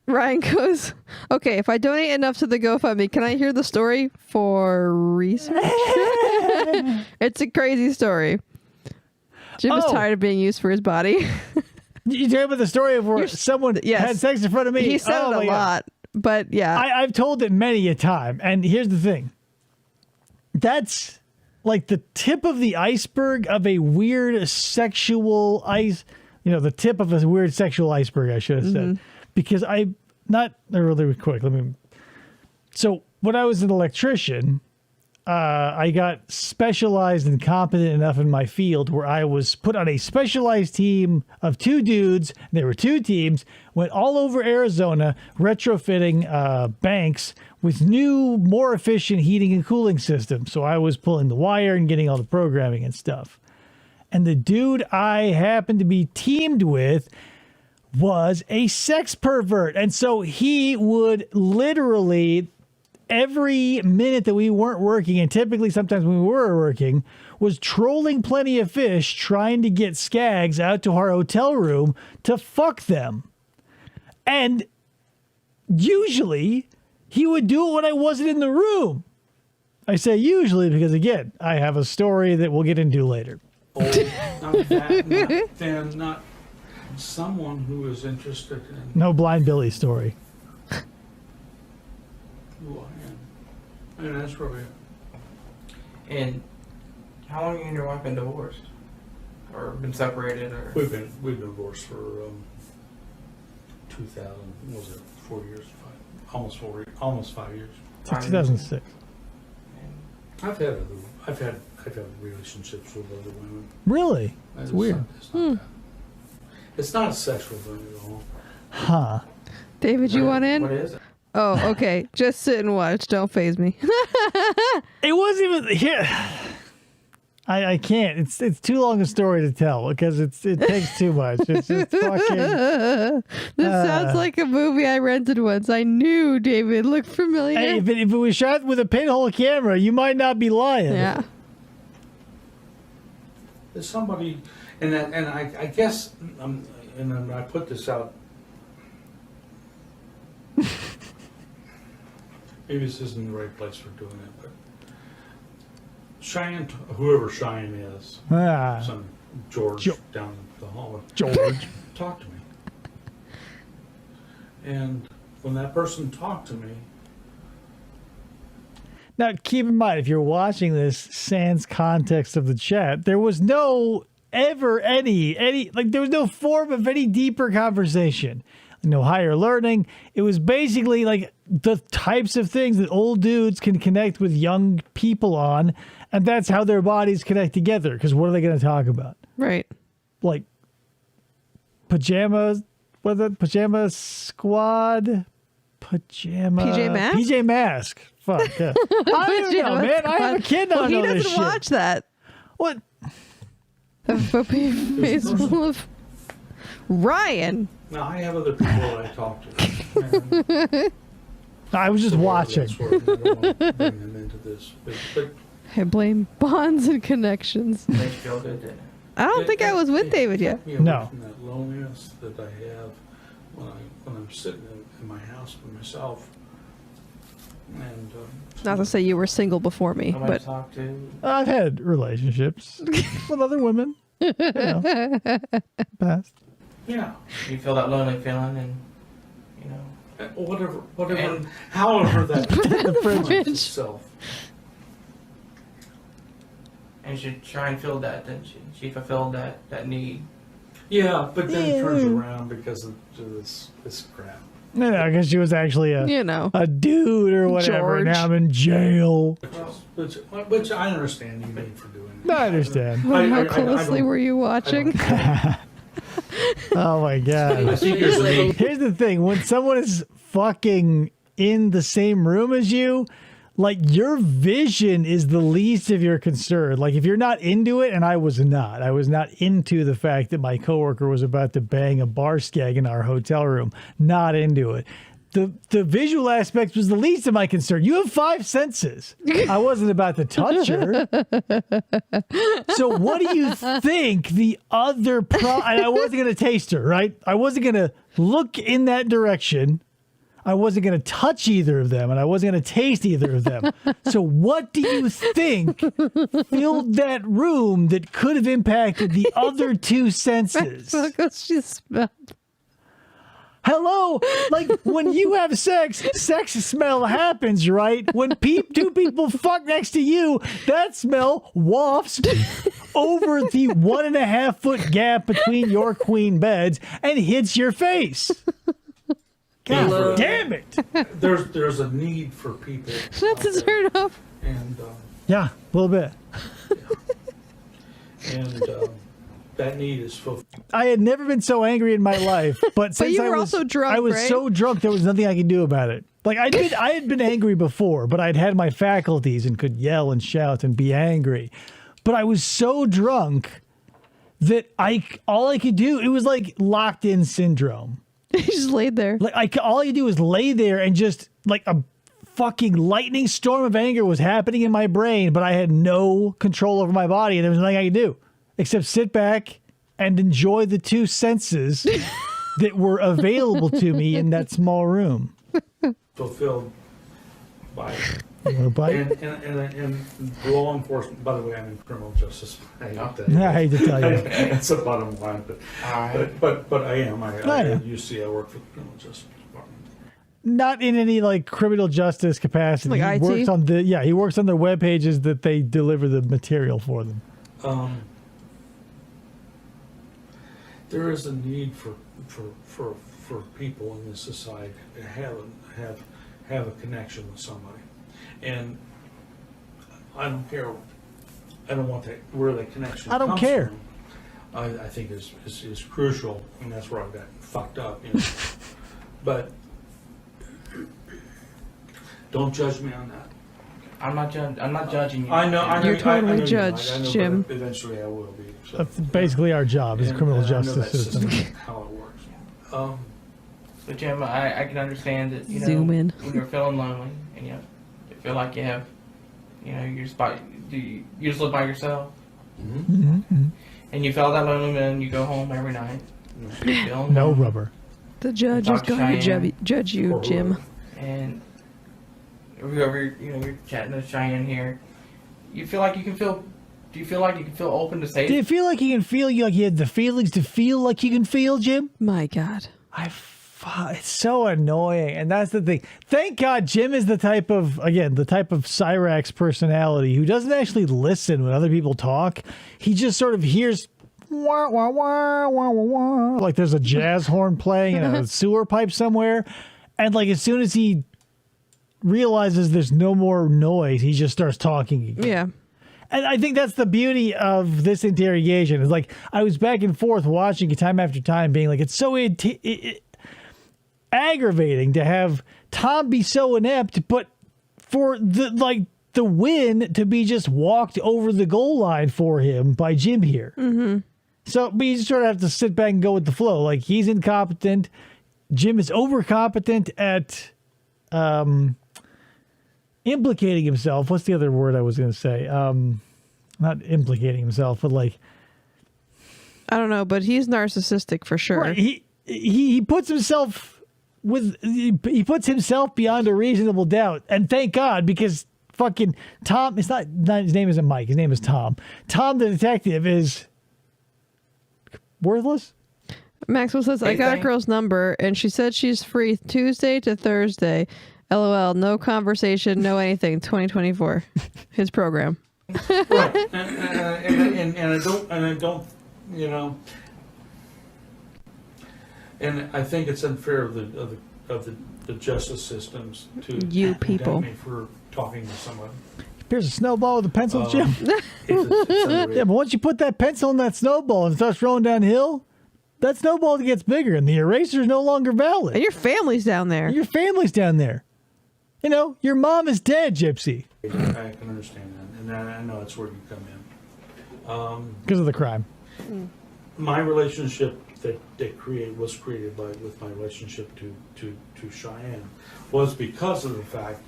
Ryan goes, okay, if I donate enough to the GoFundMe, can I hear the story for research? It's a crazy story. Jim is tired of being used for his body. You talking about the story of where someone had sex in front of me? He said it a lot, but yeah. I've told it many a time. And here's the thing. That's like the tip of the iceberg of a weird sexual the tip of a weird sexual iceberg, I should have said. Because really quick. So when I was an electrician, I got specialized and competent enough in my field where I was put on a specialized team of 2 dudes. There were 2 teams, went all over Arizona retrofitting banks with new, more efficient heating and cooling systems. So I was pulling the wire and getting all the programming and stuff. And the dude I happened to be teamed with was a sex pervert. And so he would literally, every minute that we weren't working, and typically sometimes when we were working, was trolling Plenty of Fish trying to get skags out to our hotel room to fuck them. And usually he would do it when I wasn't in the room. I say usually because, again, I have a story that we'll get into later. Not someone who is interested in No Blind Billy story. who I am. And that's really it. And how long have you and your wife been divorced? Or been separated? Or We've been divorced for 2000. What was it? 4 years? Almost 5 years. Since 2006. I've had relationships with other women. Really? It's weird. It's not a sexual thing at all. Huh. David, you want in? What is it? Oh, okay. Just sit and watch. Don't phase me. It wasn't even here. I can't. It's too long a story to tell because it takes too much. It's just fucking. This sounds like a movie I rented once. I knew David looked familiar. Hey, if it was shot with a pinhole camera, you might not be lying. Yeah. There's somebody, and I guess, and I put this out. Maybe this isn't the right place for doing it, but Cheyenne, whoever Cheyenne is, some George down the hall, George, talked to me. And when that person talked to me, now keep in mind, if you're watching this sans context of the chat, there was no ever any like there was no form of any deeper conversation. No higher learning. It was basically like the types of things that old dudes can connect with young people on, and that's how their bodies connect together. Because what are they going to talk about? Right. Like pajamas, pajama squad, PJ Masks? PJ Mask. Fuck. Yeah. I don't know, man. I have a kid now. He know this doesn't shit. watch that. What? FFOP face full of Ryan. now I have other people that I talk to. And I was just watching. That's where I don't want to bring them into this. But I blame bonds and connections. Makes you feel good, didn't it? I don't think I was with David yet. Take me away No. From that loneliness that I have when I'm sitting in my house by myself. And Not to say you were single before me, Nobody but to talk to. I've had relationships with other women. You know, past. yeah, You feel that lonely feeling, and you know. whatever, And- however that fridge. finds itself. And she tried and filled that, didn't she? She fulfilled that need. Yeah, but then it turns around because of this crap. No, because she was actually a dude or whatever. George. Now I'm in jail. Which I understand you need for doing it. I understand. Well, how I closely don't- were you watching? Oh my I god. think there's a need. Here's the thing: when someone is fucking in the same room as you, like your vision is the least of your concern. Like if you're not into it, and I was not into the fact that my coworker was about to bang a bar skag in our hotel room. Not into it. The visual aspect was the least of my concern. You have 5 senses. I wasn't about to touch her. So what do you think the other and I wasn't going to taste her, right? I wasn't going to look in that direction. I wasn't going to touch either of them, and I wasn't going to taste either of them. So what do you think filled that room that could have impacted the other 2 senses? She smelled. Hello, like when you have sex smell happens, right? When 2 people fuck next to you, that smell wafts over the 1.5 foot gap between your queen beds and hits your face. God damn it! There's a need for people. Not to turn off. And Yeah, a little bit. and that need is fulfilled. I had never been so angry in my life, but since you were also drunk, I was right? so drunk there was nothing I could do about it. Like I had been angry before, but I'd had my faculties and could yell and shout and be angry. But I was so drunk that all I could do, it was like locked in syndrome. He just laid there. Like all you do is lay there and just like a fucking lightning storm of anger was happening in my brain, but I had no control over my body, and there was nothing I could do except sit back and enjoy the 2 senses that were available to me in that small room. Fulfilled by You want a bite? and law enforcement. By the way, I'm in criminal justice. I hate to tell you. It's the bottom line, but I am. I UC. I work for the criminal justice department. Not in any like criminal justice capacity. Like he IT? works on he works on their web pages that they deliver the material for them. There is a need for people in this society to have a connection with somebody, and I don't care. I don't want that where that connection. I don't comes care. From, I think is crucial, and that's where I got fucked up. You know? But don't judge me on that. I'm not judging you. I know. You're totally I judged, know, Jim. but eventually, I will be. So. That's basically our job as And- criminal and I know justice that's system. just how it works. But Jim, I can understand that, you know, Zoom in. when you're feeling lonely and you feel like you have, you know, you just live by yourself, and you feel that lonely and you go home every night. You're feeling No lonely, rubber. The judge is Talk to going to Cheyenne. judge you, Jim. and whoever, you know, you're chatting to Cheyenne here. You feel like you can feel. Do you feel like you can feel open to say? Do you feel like you can feel like you had the feelings to feel like you can feel, Jim? My God. It's so annoying, and that's the thing. Thank God Jim is the type of Cyrax personality who doesn't actually listen when other people talk. He just sort of hears wah, wah, wah, wah, wah, wah, like there's a jazz horn playing in a sewer pipe somewhere, and like as soon as he realizes there's no more noise, he just starts talking again. Yeah. And I think that's the beauty of this interrogation. Is like I was back and forth watching it time after time, being like, it's so aggravating to have Tom be so inept, but for the win to be just walked over the goal line for him by Jim here. Mm-hmm. So but you sort of have to sit back and go with the flow. Like he's incompetent. Jim is overcompetent at implicating himself. What's the other word I was going to say? Not implicating himself, but like, I don't know, but he's narcissistic for sure. right, he puts himself he puts himself beyond a reasonable doubt, and thank God, because fucking Tom, it's not his name isn't Mike, his name is Tom. Tom the detective is worthless. Maxwell says, I got a girl's number, and she said she's free Tuesday to Thursday. LOL, no conversation, no anything. 2024, his program. Right, and I don't, you know, and I think it's unfair of the justice systems to You people. condemn me for talking to someone. Here's a snowball with a pencil, Jim. It's Yeah, but once you put that pencil in that snowball and it starts rolling downhill, that snowball gets bigger and the eraser is no longer valid. And your family's down there. Your family's down there. You know, your mom is dead, Gypsy. I can understand that, and I know that's where you come in. Because of the crime. My relationship was created with my relationship to Cheyenne was because of the fact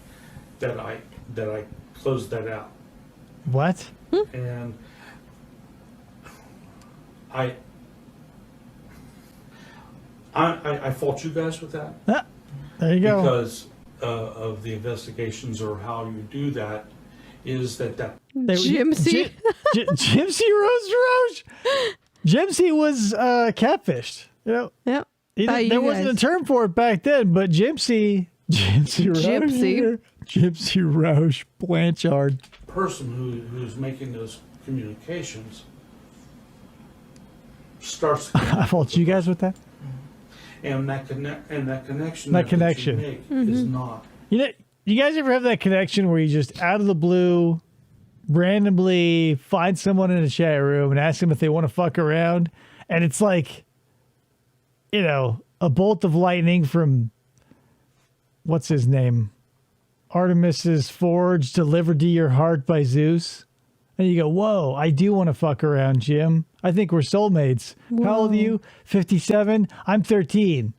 that I closed that out. What? And I fault you guys with that Ah, there you go. because of the investigations or how you do that is that Gypsy. Gypsy Rose. Gypsy was catfished. You know, Yep. By you there wasn't a guys. term for it back then, but Gypsy Rauch Blanchard. person who's making those communications starts I fault you guys with that. and that connection That connection. you make is not. You know, you guys ever have that connection where you just out of the blue randomly find someone in a chat room and ask them if they want to fuck around, and it's like, you know, a bolt of lightning from what's his name, Artemis's Forge, delivered to your heart by Zeus, and you go, "Whoa, I do want to fuck around, Jim. I think we're soulmates." How old are you? 57. I'm 13.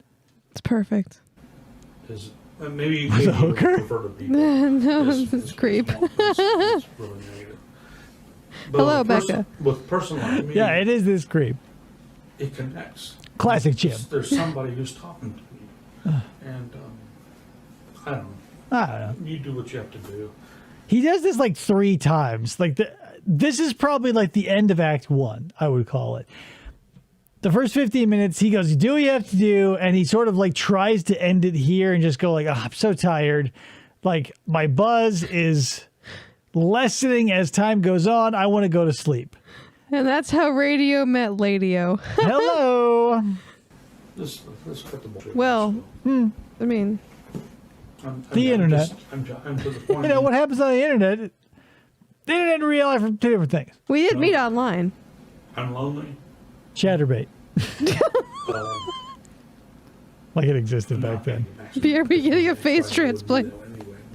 It's perfect. Is maybe you a hooker? prefer to be No, this this is creep. It's really negative. But Hello, with a person- Becca. With a person like me, Yeah, it is this creep. it connects. Classic Jim. There's somebody who's talking to me, and I don't know. I don't know. You do what you have to do. He does this like 3 times. Like this is probably like the end of Act 1, I would call it. The first 15 minutes, he goes, "You do what you have to do," and he sort of like tries to end it here and just go like, "Oh, I'm so tired. Like my buzz is lessening as time goes on. I want to go to sleep." And that's how radio met Ladio. Hello. Let's cut the bullshit. Well, I mean, The internet. I'm to the point. You know what happens on the internet? The internet and real life are 2 different things. we did meet online. I'm lonely. Chatterbait, Um, like it existed back then. BRB getting a face transplant.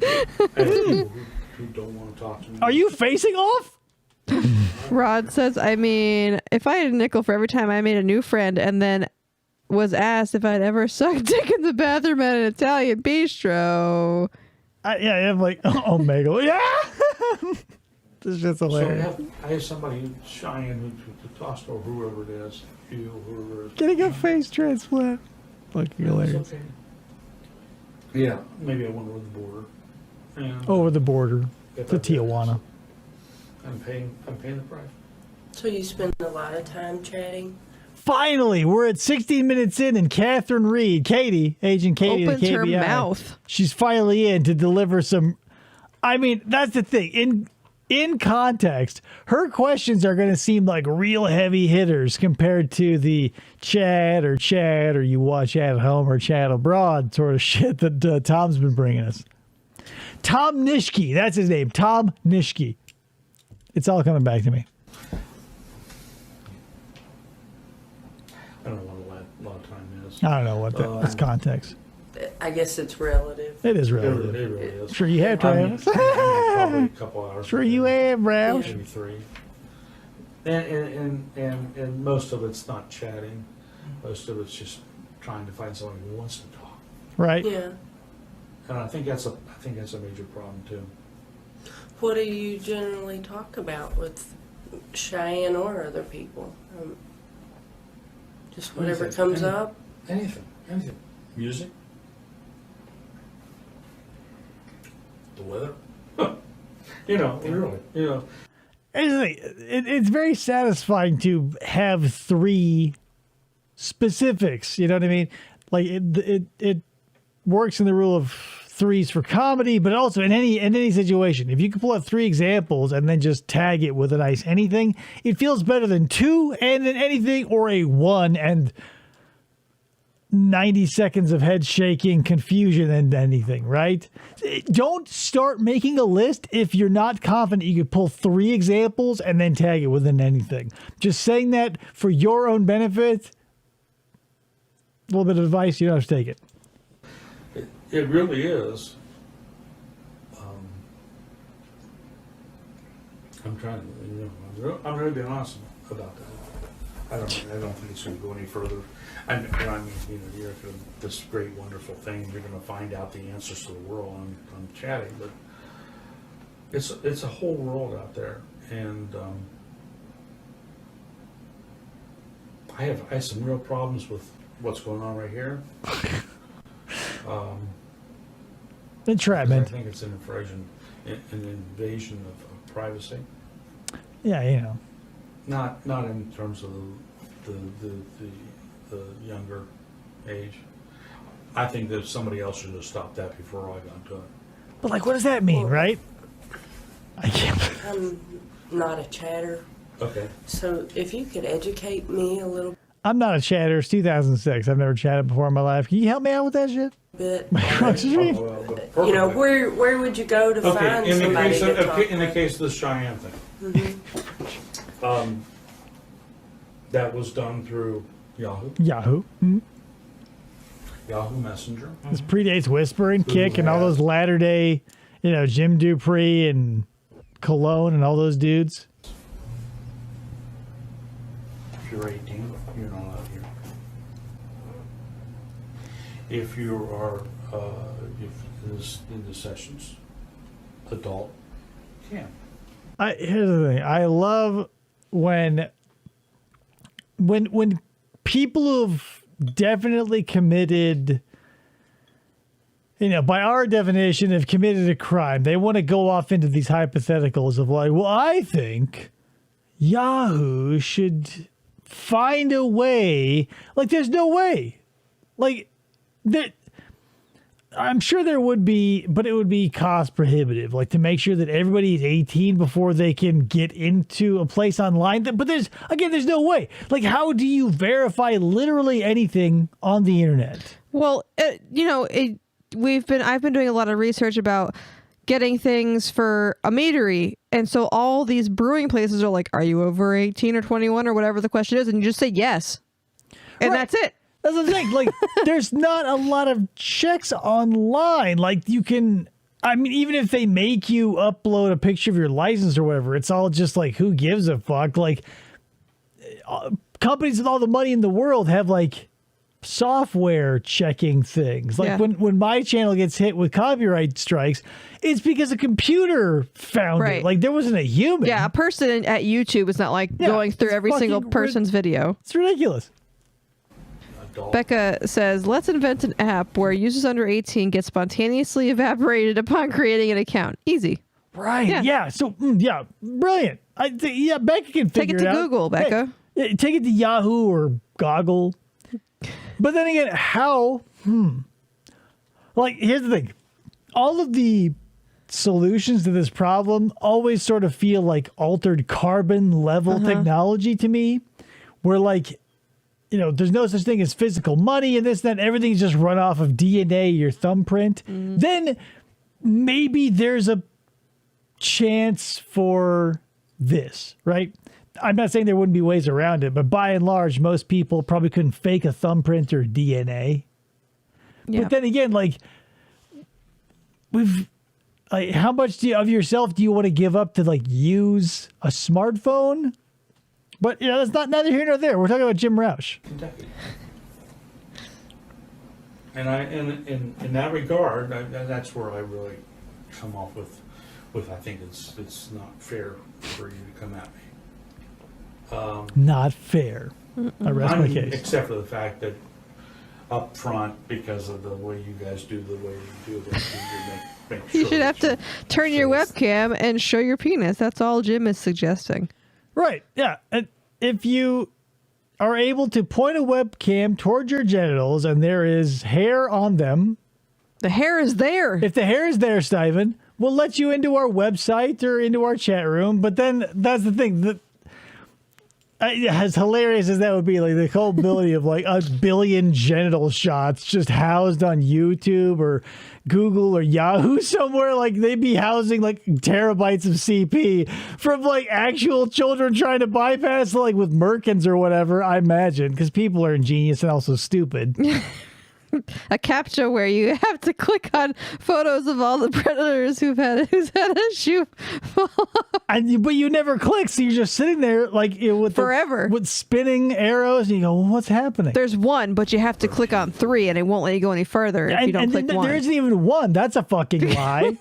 I have people who don't want to talk to me. Are you facing off? Rod says, I mean, if I had a nickel for every time I made a new friend and then was asked if I'd ever sucked dick in the bathroom at an Italian bistro. Yeah, I'm like, Omega. Yeah. This is just So hilarious. I have somebody Cheyenne who tossed or whoever it is, you, whoever it is. Getting a face transplant. Fucking It's hilarious. okay. Yeah, maybe I went over the border. And Over the border if to I did, Tijuana. I'm paying the price. So you spend a lot of time chatting? Finally, we're at 16 minutes in, and Catherine Reed, Katie, Agent Katie, Opens the her KBI, mouth. she's finally in to deliver some. I mean, that's the thing. In context, her questions are going to seem like real heavy hitters compared to the chat or you watch at home or chat abroad sort of shit that Tom's been bringing us. Tom Nishke, that's his name. Tom Nishke. It's all coming back to me. I don't know what a lot of time is. I don't know what that's context. I guess it's relative. It is It relative. really is. Sure you have, Travis. Probably a couple hours. Sure you have, Roush. Maybe 3. And most of it's not chatting. Most of it's just trying to find someone who wants to talk. Right. Yeah. And I think that's a major problem too. What do you generally talk about with Cheyenne or other people? Just whatever Anything, comes up? Anything. Music. The weather. Really. Here's the thing. It's very satisfying to have 3 specifics. You know what I mean? Like it works in the rule of 3s for comedy, but also in any situation. If you can pull out 3 examples and then just tag it with a nice anything, it feels better than 2 and an anything or a 1 and 90 seconds of head shaking, confusion, and anything, right? Don't start making a list if you're not confident you could pull 3 examples and then tag it with an anything. Just saying that for your own benefit little bit of advice, you don't have to take it. It really is. I'm trying to, I'm really being honest about that. I don't think it's going to go any further. I mean, you're gonna, this great, wonderful thing. You're going to find out the answers to the world on chatting, but it's a whole world out there, and I have some real problems with what's going on right here. Entrapment. I think it's an invasion of privacy. Yeah, you know. Not in terms of the younger age. I think that somebody else should have stopped that before I got to it. But like, what does that mean, right? I can't. I'm not a chatter, Okay. so if you could educate me a little I'm not a chatter. It's 2006. I've never chatted before in my life. Can you help me out with that shit? bit, You know, where would you go to find in the somebody case to talk in the with? case of the Cheyenne thing, that was done through Yahoo Messenger. This predates Whisper and Kick and all those latter day, Jim Dupree and Cologne and all those dudes. If you're 18, you're not allowed here. If you are, in the sessions, adult, can. Here's the thing. I love when people who've definitely committed, by our definition, have committed a crime, they want to go off into these hypotheticals of like, well, I think Yahoo should find a way. Like, there's no way. Like, that. I'm sure there would be, but it would be cost prohibitive, like to make sure that everybody is 18 before they can get into a place online. But there's no way. Like, how do you verify literally anything on the internet? Well, I've been doing a lot of research about getting things for a meadery. And so all these brewing places are like, are you over 18 or 21 or whatever the question is? And you just say yes. And that's it. That's the thing. Like, there's not a lot of checks online. Like, you can, even if they make you upload a picture of your license or whatever, it's all just like, who gives a fuck? Like, companies with all the money in the world have like software checking things. Like when my channel gets hit with copyright strikes, it's because a computer found it. Like, there wasn't a human. Yeah, a person at YouTube is not like going through every single person's video. It's ridiculous. Becca says, let's invent an app where users under 18 get spontaneously evaporated upon creating an account. Easy. Right. Yeah. So, brilliant. Becca can figure it out. Take it to Google, Becca. Hey, take it to Yahoo or Goggle. But then again, how? Like, here's the thing. All of the solutions to this problem always sort of feel like altered carbon level technology to me, where like, there's no such thing as physical money and this, that, everything's just run off of DNA, your thumbprint. Then maybe there's a chance for this, right? I'm not saying there wouldn't be ways around it, but by and large, most people probably couldn't fake a thumbprint or DNA. Yeah. But then again, like, how much of yourself do you want to give up to like use a smartphone? But that's neither here nor there. We're talking about Jim Rauch. Kentucky. And in that regard, that's where I really come off with I think it's not fair for you to come at me. Not fair. I rest my case. Except for the fact that up front, because of the way you guys do the way you do this, make sure you should have to turn your webcam and show your penis. That's all Jim is suggesting. Right. Yeah. And if you are able to point a webcam toward your genitals and there is hair on them. The hair is there. If the hair is there, Steven, we'll let you into our website or into our chat room. But then that's the thing. as hilarious as that would be, like the culpability of like 1 billion genital shots just housed on YouTube or Google or Yahoo somewhere, like they'd be housing like terabytes of CP from like actual children trying to bypass like with Merkins or whatever, I imagine, because people are ingenious and also stupid. A CAPTCHA where you have to click on photos of all the predators who's had a shoe fall off. But you never click, so you're just sitting there like with forever with spinning arrows, and you go, well, "What's happening?" There's one, but you have to click on 3, and it won't let you go any further if you don't click one. There isn't even one. That's a fucking lie.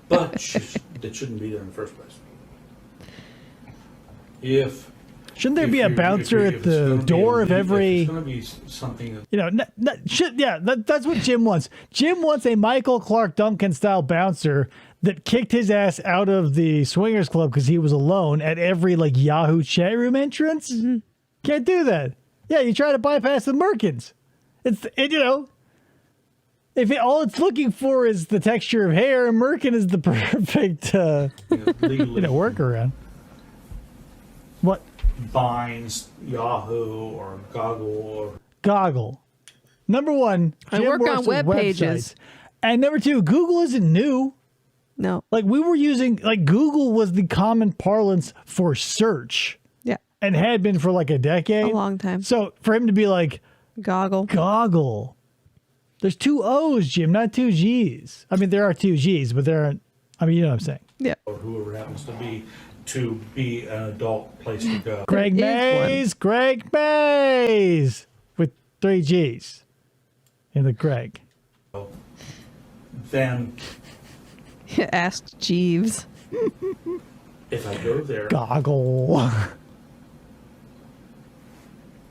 But it shouldn't be there in the first place. Shouldn't there be a bouncer at the door of every? It's going to be something. That's what Jim wants. Jim wants a Michael Clark Duncan style bouncer that kicked his ass out of the swingers club because he was alone at every like Yahoo chat room entrance. Mm-hmm. Can't do that. Yeah, you try to bypass the Merkins. If all it's looking for is the texture of hair, Merkin is the perfect workaround. What? Binds, Yahoo, or Goggle. Number one, I work on web pages. And number two, Google isn't new. No. Like we were using, like Google was the common parlance for search. Yeah. And had been for like a decade. A long time. So for him to be like, Goggle. There's 2 O's, Jim, not 2 G's. I mean, there are 2 G's, but there aren't, you know what I'm saying. Yeah. Or whoever happens to be an adult place to go. Greg Mays with 3 G's in the Greg. Then asked Jeeves. If I go there, Goggle.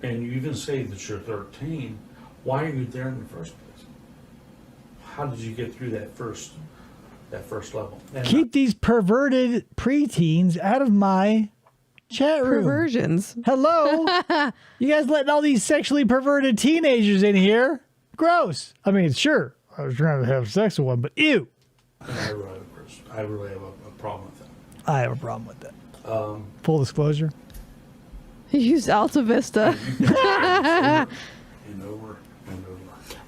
And you even say that you're 13, why are you there in the first place? How did you get through that first level? And Keep these perverted preteens out of my chat room. Perversions. Hello? You guys letting all these sexually perverted teenagers in here? Gross. I mean, sure, I was trying to have sex with one, but ew. I really have a problem with that. I have a problem with that. Full disclosure. Use Alta Vista. And over.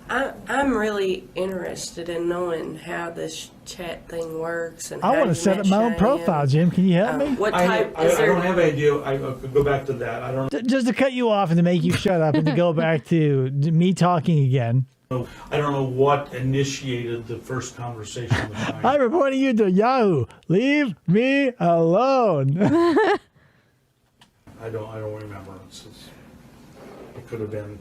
I'm really interested in knowing how this chat thing works and I want to set up my own profile, Jim. Can you help me? What I type is there? don't have an idea. I could go back to that. I don't Just to cut you off and to make you shut up and to go back to me talking again. know. I don't know what initiated the first conversation with mine. I'm reporting you to Yahoo. Leave me alone. I don't remember. It could have been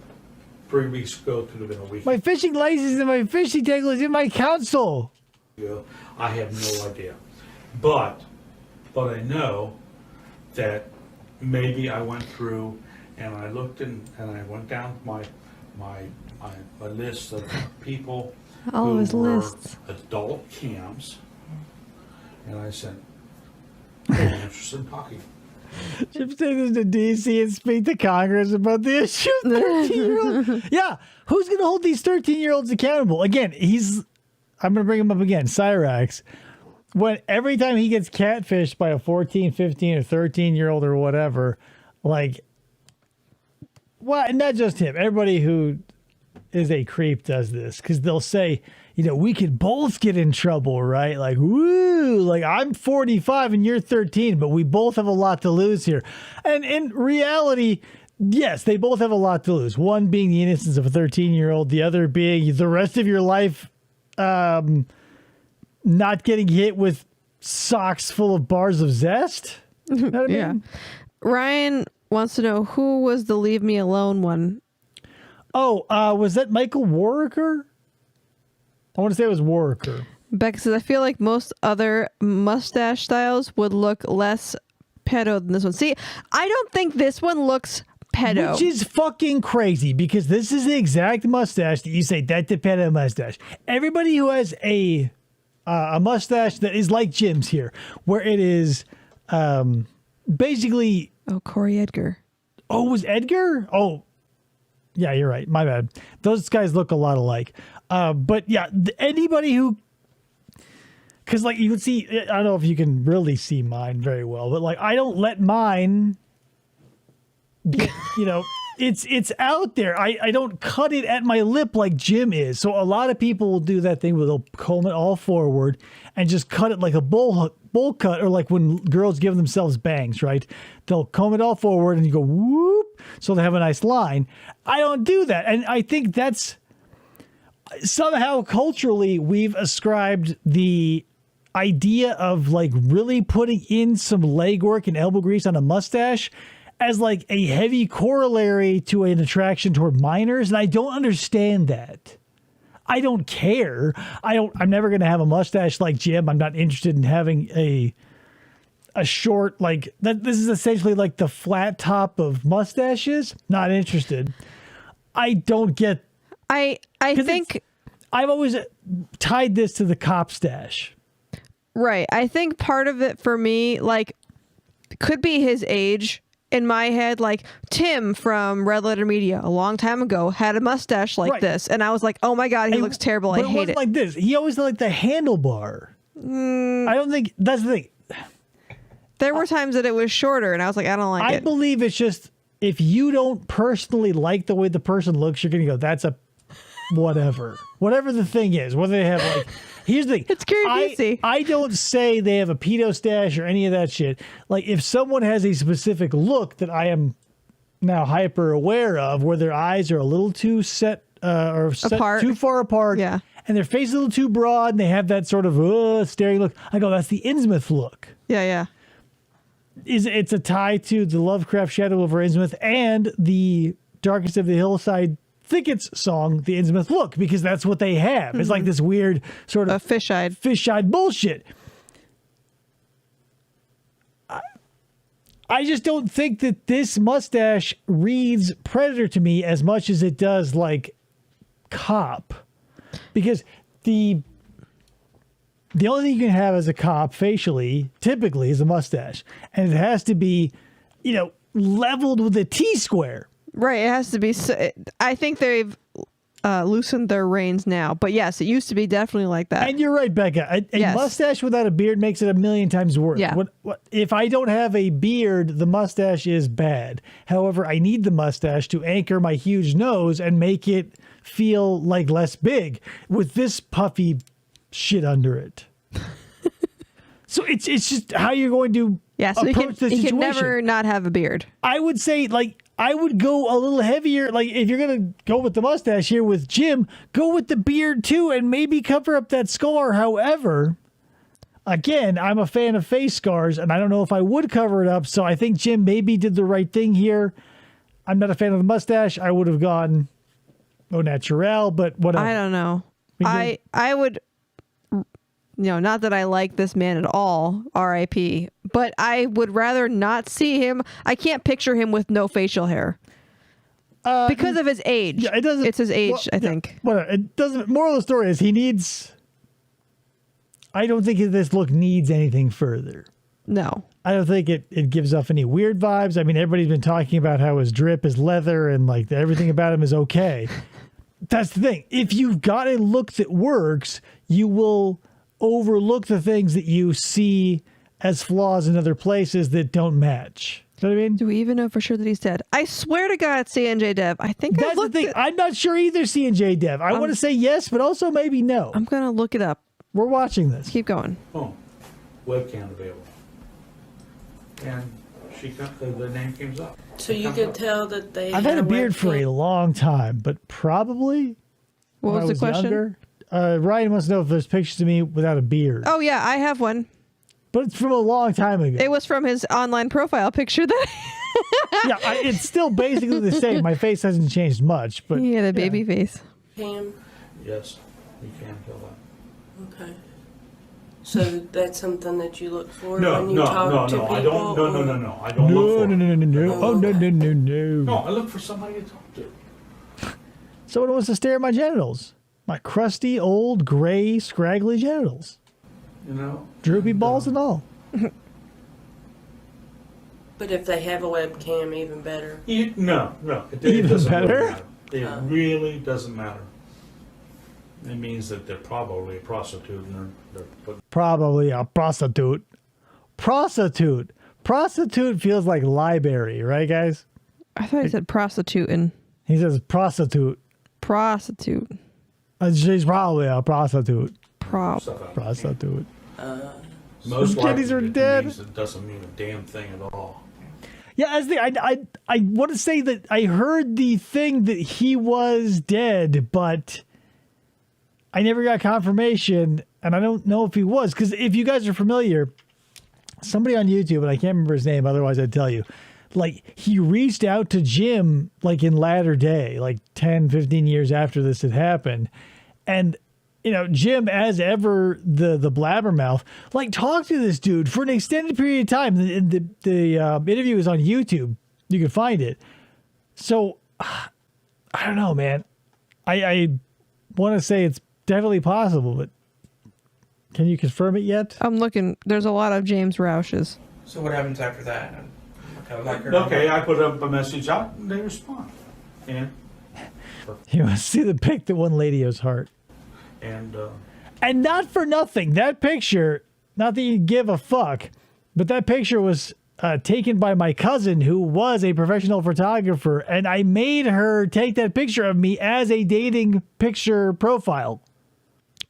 3 weeks ago. It could have been a week My fishing license and my fishing tackle is in my console. ago. I have no idea. But I know that maybe I went through and I looked and I went down my list of people All who of his were lists. adult cams, and I said, I'm interested in talking. Jim take this to DC and speak to Congress about the issue of 13-year-olds. Yeah, who's going to hold these 13-year-olds accountable? Again, I'm going to bring him up again, Cyrax. Every time he gets catfished by a 14, 15, or 13-year-old or whatever, like, well, and not just him. Everybody who is a creep does this because they'll say, we could both get in trouble, right? Like, woo, like I'm 45 and you're 13, but we both have a lot to lose here. And in reality, yes, they both have a lot to lose. One being the innocence of a 13-year-old, the other being the rest of your life not getting hit with socks full of bars of zest. You know what I mean? Yeah. Ryan wants to know who was the leave me alone one. Oh, was that Michael Warwicker? I want to say it was Warwicker. Becca says, I feel like most other mustache styles would look less pedo than this one. See, I don't think this one looks pedo. Which is fucking crazy because this is the exact mustache that you say, that's the pedo mustache. Everybody who has a mustache that is like Jim's here, where it is basically... Oh, Corey Edgar. Oh, was Edgar? Oh, yeah, you're right. My bad. Those guys look a lot alike. But yeah, anybody who... because like you can see, I don't know if you can really see mine very well, but like I don't let mine get, it's out there. I don't cut it at my lip like Jim is. So a lot of people will do that thing where they'll comb it all forward and just cut it like a bowl cut, or like when girls give themselves bangs, right? They'll comb it all forward and you go whoop, so they have a nice line. I don't do that, and I think that's somehow culturally we've ascribed the idea of like really putting in some legwork and elbow grease on a mustache as like a heavy corollary to an attraction toward minors, and I don't understand that. I don't care. I'm never going to have a mustache like Jim. I'm not interested in having a short like that. This is essentially like the flat top of mustaches. Not interested. I don't get. I think I've always tied this to the cop stash. Right. I think part of it for me, like, could be his age. In my head, like Tim from Red Letter Media a long time ago had a mustache like this, and I was like, "Oh my god, he looks terrible. I hate it." Like this, he always had like the handlebar. I don't think that's the thing. There were times that it was shorter, and I was like, "I don't like it." I believe it's just if you don't personally like the way the person looks, you're gonna go, "That's a whatever." Whatever the thing is, whether they have like. Here's the thing. It's crazy. I don't say they have a pedo stash or any of that shit. Like, if someone has a specific look that I am now hyper aware of, where their eyes are a little too set apart. too far apart, yeah, and their face is a little too broad, and they have that sort of staring look, I go, that's the Innsmouth look. Yeah. It's a tie to the Lovecraft Shadow over Innsmouth and the Darkest of the Hillside Thickets song, the Innsmouth look, because that's what they have. It's like this weird sort of fish-eyed bullshit. I just don't think that this mustache reads Predator to me as much as it does like cop, because the only thing you can have as a cop facially typically is a mustache, and it has to be, leveled with a T-square. Right, it has to be. I think they've loosened their reins now, but yes, it used to be definitely like that. And you're right, Becca. A mustache without a beard makes it a million times worse. Yeah. What if I don't have a beard? The mustache is bad. However, I need the mustache to anchor my huge nose and make it feel like less big with this puffy shit under it. So it's just how you're going to approach the situation. You can never not have a beard. I would say, like, I would go a little heavier. Like, if you're going to go with the mustache here with Jim, go with the beard too, and maybe cover up that scar. However, again, I'm a fan of face scars, and I don't know if I would cover it up. So I think Jim maybe did the right thing here. I'm not a fan of the mustache. I would have gone au naturel, but whatever. I don't know. I would, not that I like this man at all, R.I.P., but I would rather not see him. I can't picture him with no facial hair. Because of his age. Yeah, it doesn't. It's his age, I think. Whatever. It doesn't. Moral of the story is he needs. I don't think this look needs anything further. No. I don't think it gives off any weird vibes. I mean, everybody's been talking about how his drip is leather and like everything about him is okay. That's the thing. If you've got a look that works, you will overlook the things that you see as flaws in other places that don't match. You know what I mean? Do we even know for sure that he's dead? I swear to God, CNJ Dev. I think that's the thing. I'm not sure either, CNJ Dev. I want to say yes, but also maybe no. I'm going to look it up. We're watching this. Keep going. Oh, webcam available. And the name comes up. So you could tell that they. I've had a beard webcam. for a long time, but probably. What was the question? Younger, Ryan wants to know if there's pictures of me without a beard. Oh, yeah, I have one. But it's from a long time ago. It was from his online profile picture that. Yeah, it's still basically the same. My face hasn't changed much, but he had a baby face. Cam. Yes, you can tell that. Okay. So that's something that you look for No, when you no, talk no, to no. people? I don't. No. I don't look for. No. Oh, no. No, I look for somebody to talk to. Someone wants to stare at my genitals. My crusty, old, gray, scraggly genitals. Droopy balls and all. But if they have a webcam, even better. No. It Even doesn't better? really matter. It really doesn't matter. It means that they're probably a prostitute and they're putting. Probably a prostitute. Prostitute. Prostitute feels like library, right, guys? I thought he said prostitute and He says prostitute. prostitute. She's probably a prostitute. stuff out. Prostitute. Most Some kitties likely are it dead. means it doesn't mean a damn thing at all. Yeah, I want to say that I heard the thing that he was dead, but I never got confirmation, and I don't know if he was. Because if you guys are familiar, somebody on YouTube, and I can't remember his name, otherwise I'd tell you, like, he reached out to Jim, like, in latter day, like 10, 15 years after this had happened. And, you know, Jim, as ever, the blabbermouth, like, talked to this dude for an extended period of time. The interview is on YouTube. You can find it. So, I don't know, man. I want to say it's definitely possible, but can you confirm it yet? I'm looking. There's a lot of James Rouches. So what happens after that? Okay, I put up a message out and they respond. And You want to see the pic that won Ladio's heart. and And not for nothing, that picture, not that you give a fuck, but that picture was taken by my cousin who was a professional photographer, and I made her take that picture of me as a dating picture profile.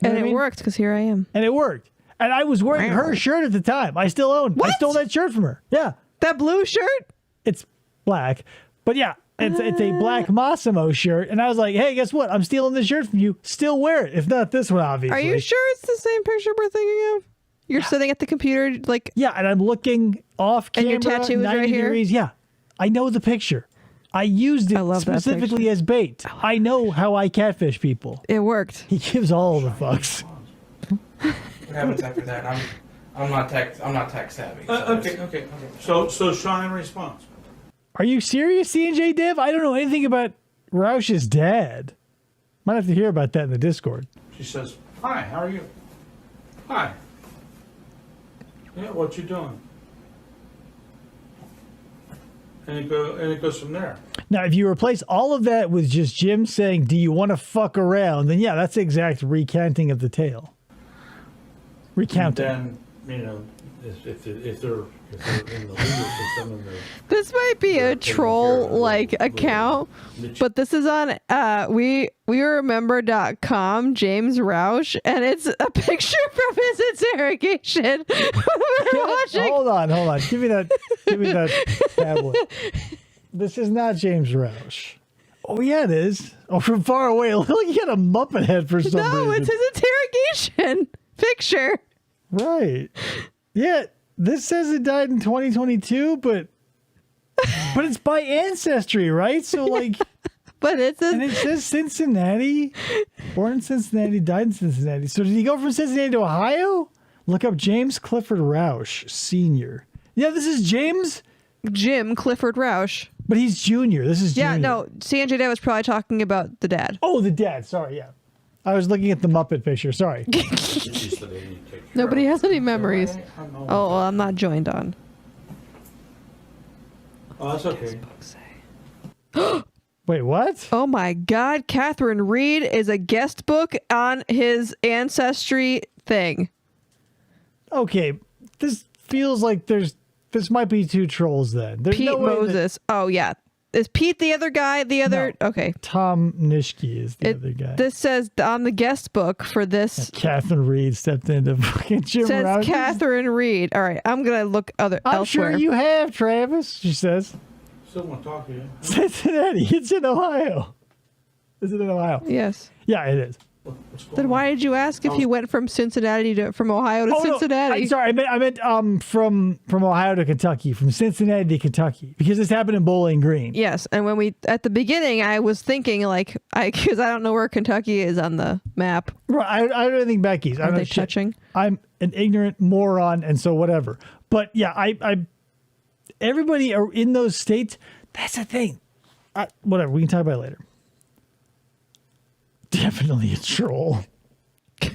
You know And what I it mean? worked because here I am. And it worked. And I was wearing her shirt at the time. I still own. I What? stole that shirt from her. Yeah. That blue shirt? It's black. But yeah, it's a black Massimo shirt. And I was like, hey, guess what? I'm stealing this shirt from you. Still wear it. If not this one, obviously. Are you sure it's the same picture we're thinking of? You're sitting at the computer, like, Yeah, and I'm looking off And camera, your tattoo is 90 right here? degrees. Yeah, I know the picture. I used it I love that specifically picture. as bait. I know how I catfish people. it worked. He gives all the fucks. What happens after that? I'm not tech savvy. So okay. So Sean responds. Are you serious, CNJ Dev? I don't know anything about Roush's dad. Might have to hear about that in the Discord. She says, "Hi, how are you? Hi. Yeah, what you doing?" And it goes from there. Now, if you replace all of that with just Jim saying, "Do you want to fuck around?" then yeah, that's the exact recanting of the tale. Recounting. Then if they're in the legal system and they're This might be They're a taking troll care of like the account, niche. but this is on we remember.com, James Rauch, and it's a picture from his interrogation. We're watching. Hold on. Give me that tablet. This is not James Rauch. Oh yeah, it is. Oh, from far away. Look, you got a Muppet head for some reason. No, it's his interrogation picture. Right. Yeah, this says it died in 2022, but it's by ancestry, right? So like, But it's and a, it says Cincinnati, born in Cincinnati, died in Cincinnati. So did he go from Cincinnati to Ohio? Look up James Clifford Rauch, Sr. Yeah, this is James, Jim Clifford Rauch. but he's Junior. This is Yeah, Junior. no, CNJ Dad was probably talking about the dad. Oh, the dad. Sorry, yeah. I was looking at the Muppet picture. Sorry. she's the lady you take care Nobody of. has any memories. Oh, well, I'm not joined on. Oh, that's okay. Wait, what? Oh my God, Catherine Reed is a guest book on his ancestry thing. Okay, this feels like this might be two trolls then. There's Pete no way that Moses. Oh yeah, is Pete the other guy? The other? No. Okay. Tom Nishke is the other guy. This says on the guest book for this. Catherine Reed stepped into fucking Jim Says Rauch. Catherine Reed. All right, I'm gonna look I'm elsewhere. sure you have, Travis, she says. Still want to talk to you. Cincinnati. It's in Ohio. Is it in Ohio? Yes. Yeah, it is. What's going Then on? why did you ask if he went from Cincinnati from Ohio to Oh, no, Cincinnati? I'm sorry. I meant from Ohio to Kentucky, from Cincinnati to Kentucky, because this happened in Bowling Green. Yes, and when we at the beginning, I was thinking because I don't know where Kentucky is on the map. Right. I don't think Becky's. I Are don't know they shit. touching? I'm an ignorant moron, and so whatever. But yeah, I everybody are in those states. That's the thing. Whatever. We can talk about it later. Definitely a troll.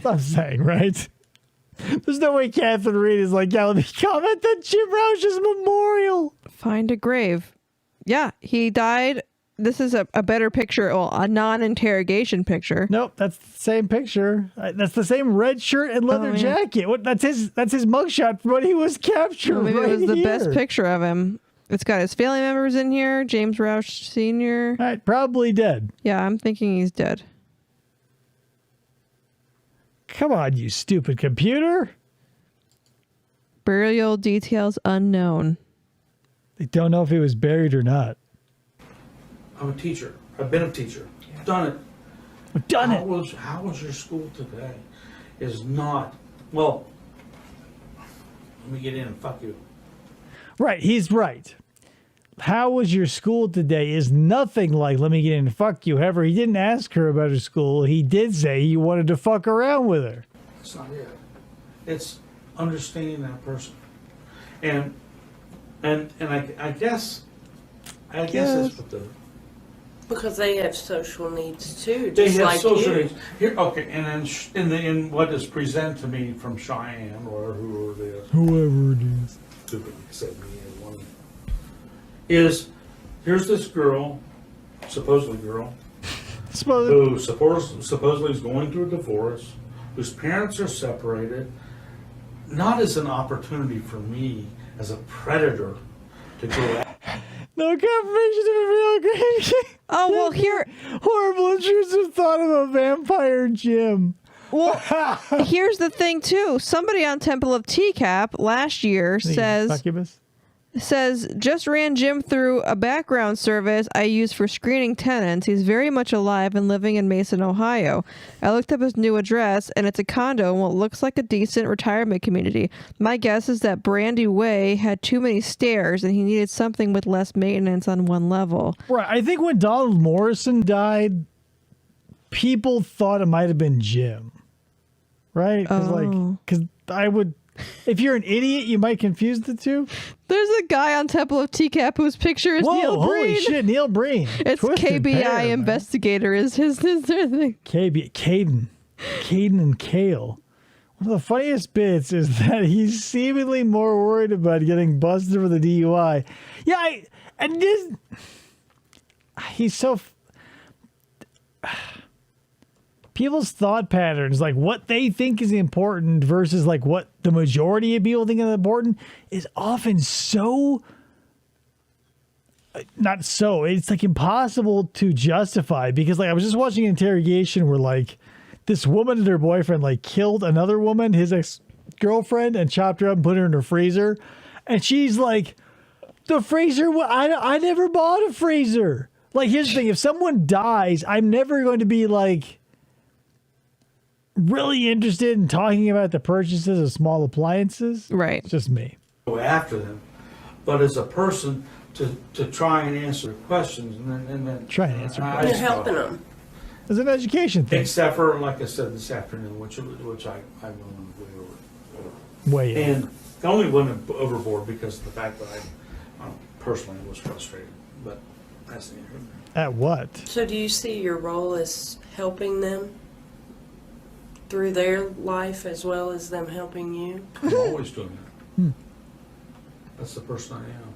I'm saying, right? There's no way Catherine Reed is like, yeah, let me comment on Jim Rauch's memorial. Find a grave. Yeah, he died this is a better picture, well, a non-interrogation picture. Nope, that's the same picture. That's the same red shirt and leather jacket. What? That's his mugshot from when he was captured. Well, maybe right it was the here. best picture of him. It's got his family members in here. James Rauch Sr. All right, probably dead. Yeah, I'm thinking he's dead. Come on, you stupid computer. Burial details unknown. They don't know if he was buried or not. I'm a teacher. I've been a teacher. Done it. I've done it. How was your school today? Is not, well, let me get in and fuck you. Right, he's right. How was your school today is nothing like, let me get in and fuck you. However, he didn't ask her about her school. He did say he wanted to fuck around with her. That's not it. It's understanding that person. And I guess that's what the... Because they have social needs too, They just have like social you. needs. Here, okay, and then in what is presented to me from Cheyenne or whoever it is, Whoever it is. stupid said me as one, is here's this girl, supposedly girl, who supposedly is going through a divorce, whose parents are separated, not as an opportunity for me as a predator to go at. No confirmation of a real creation. Oh, well, here... Horrible intrusive thought of a vampire Jim. Well, here's the thing, too. Somebody on Temple of TCAP last year says, just ran Jim through a background service I use for screening tenants. He's very much alive and living in Mason, Ohio. I looked up his new address, and it's a condo in what looks like a decent retirement community. My guess is that Brandy Way had too many stairs, and he needed something with less maintenance on one level. Right. I think when Donald Morrison died, people thought it might have been Jim. Right? Because I would... If you're an idiot, you might confuse the two. There's a guy on Temple of TCAP whose picture is Neil Breen. Holy shit, Neil Breen. It's Twisted KBI pair, investigator is their thing. Caden and Kale. One of the funniest bits is that he's seemingly more worried about getting busted for the DUI. Yeah, he's so... People's thought patterns, like what they think is important versus like what the majority of people think is important, is often so it's like impossible to justify. Because like I was just watching an interrogation where like this woman and her boyfriend like killed another woman, his ex-girlfriend, and chopped her up and put her in her freezer, and she's like, the freezer, I never bought a freezer. Like, here's the thing, if someone dies, I'm never going to be like really interested in talking about the purchases of small appliances. Right. It's just me. Go after them, but as a person to try and answer questions and then Try and answer I You're just helping thought- them. It's an education thing. Except for, like I said this afternoon, which I went Way in. and I only went overboard because of the fact that I personally was frustrated. But that's the end. At what? So do you see your role as helping them through their life as well as them helping you? I'm always doing that. That's the person I am.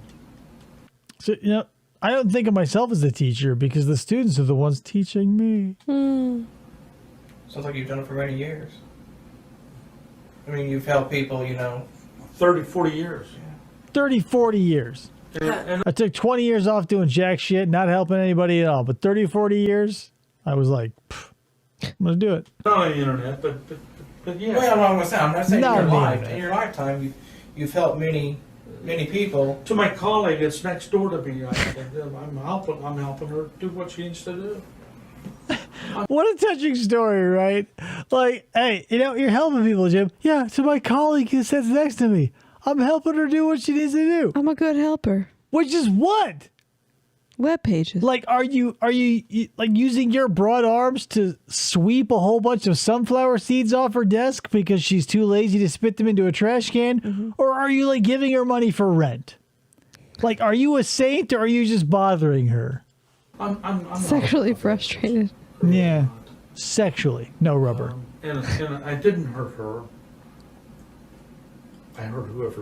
So, you know, I don't think of myself as a teacher because the students are the ones teaching me. Sounds like you've done it for many years. I mean, you've helped people, 30, 40 years. 30, 40 years. And I took 20 years off doing jack shit, not helping anybody at all. But 30, 40 years, I was like, I'm going to do it. not on the internet, but yeah. Well, I'm not saying Not in your me. life. In your lifetime, you've helped many people. To my colleague, it's next door to me. I'm helping her do what she needs to do. What a touching story, right? Like, hey, you're helping people, Jim. Yeah, to my colleague who sits next to me. I'm helping her do what she needs to do. I'm a good helper. Which is what? Web pages. Like, are you like using your broad arms to sweep a whole bunch of sunflower seeds off her desk because she's too lazy to spit them into a trash can? Or are you like giving her money for rent? Like, are you a saint or are you just bothering her? I'm Sexually not- frustrated. Yeah. Sexually. No rubber. And I didn't hurt her. I hurt whoever